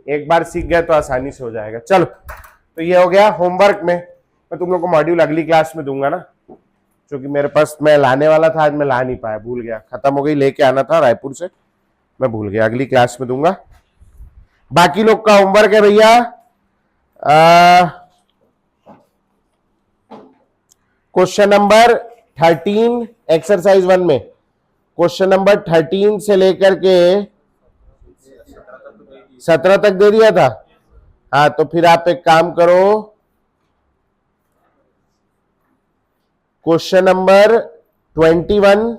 एक बार सीख गए तो आसानी से हो जाएगा। चलो, तो ये हो गया होमवर्क में। मैं तुम लोग को मॉड्यूल अगली क्लास में दूंगा ना, क्योंकि मेरे पास मैं लाने वाला था, आज मैं ला नहीं पाया, भूल गया, खत्म हो गई, लेके आना था रायपुर से, मैं भूल गया। अगली क्लास में दूंगा। बाकी लोग का होमवर्क है भैया, क्वेश्चन नंबर 13 एक्सरसाइज 1 में, क्वेश्चन नंबर 13 से लेकर के 17 तक दे दिया था। हाँ, तो फिर आप एक काम करो, क्वेश्चन नंबर 21,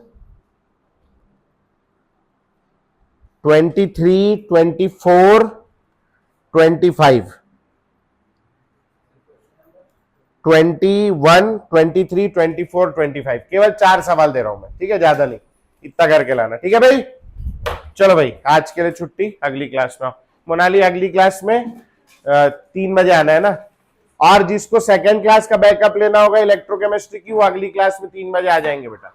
23, 24, 25, 21, 23, 24, 25, केवल 4 सवाल दे रहा हूं मैं, ठीक है? ज्यादा नहीं, इतना करके लाना, ठीक है भाई? चलो भाई, आज के लिए छुट्टी, अगली क्लास में मोनाली, अगली क्लास में 3 बजे आना है ना। और जिसको सेकंड क्लास का बैकअप लेना होगा इलेक्ट्रोकेमिस्ट्री की, वो अगली क्लास में 3 बजे आ जाएंगे बेटा।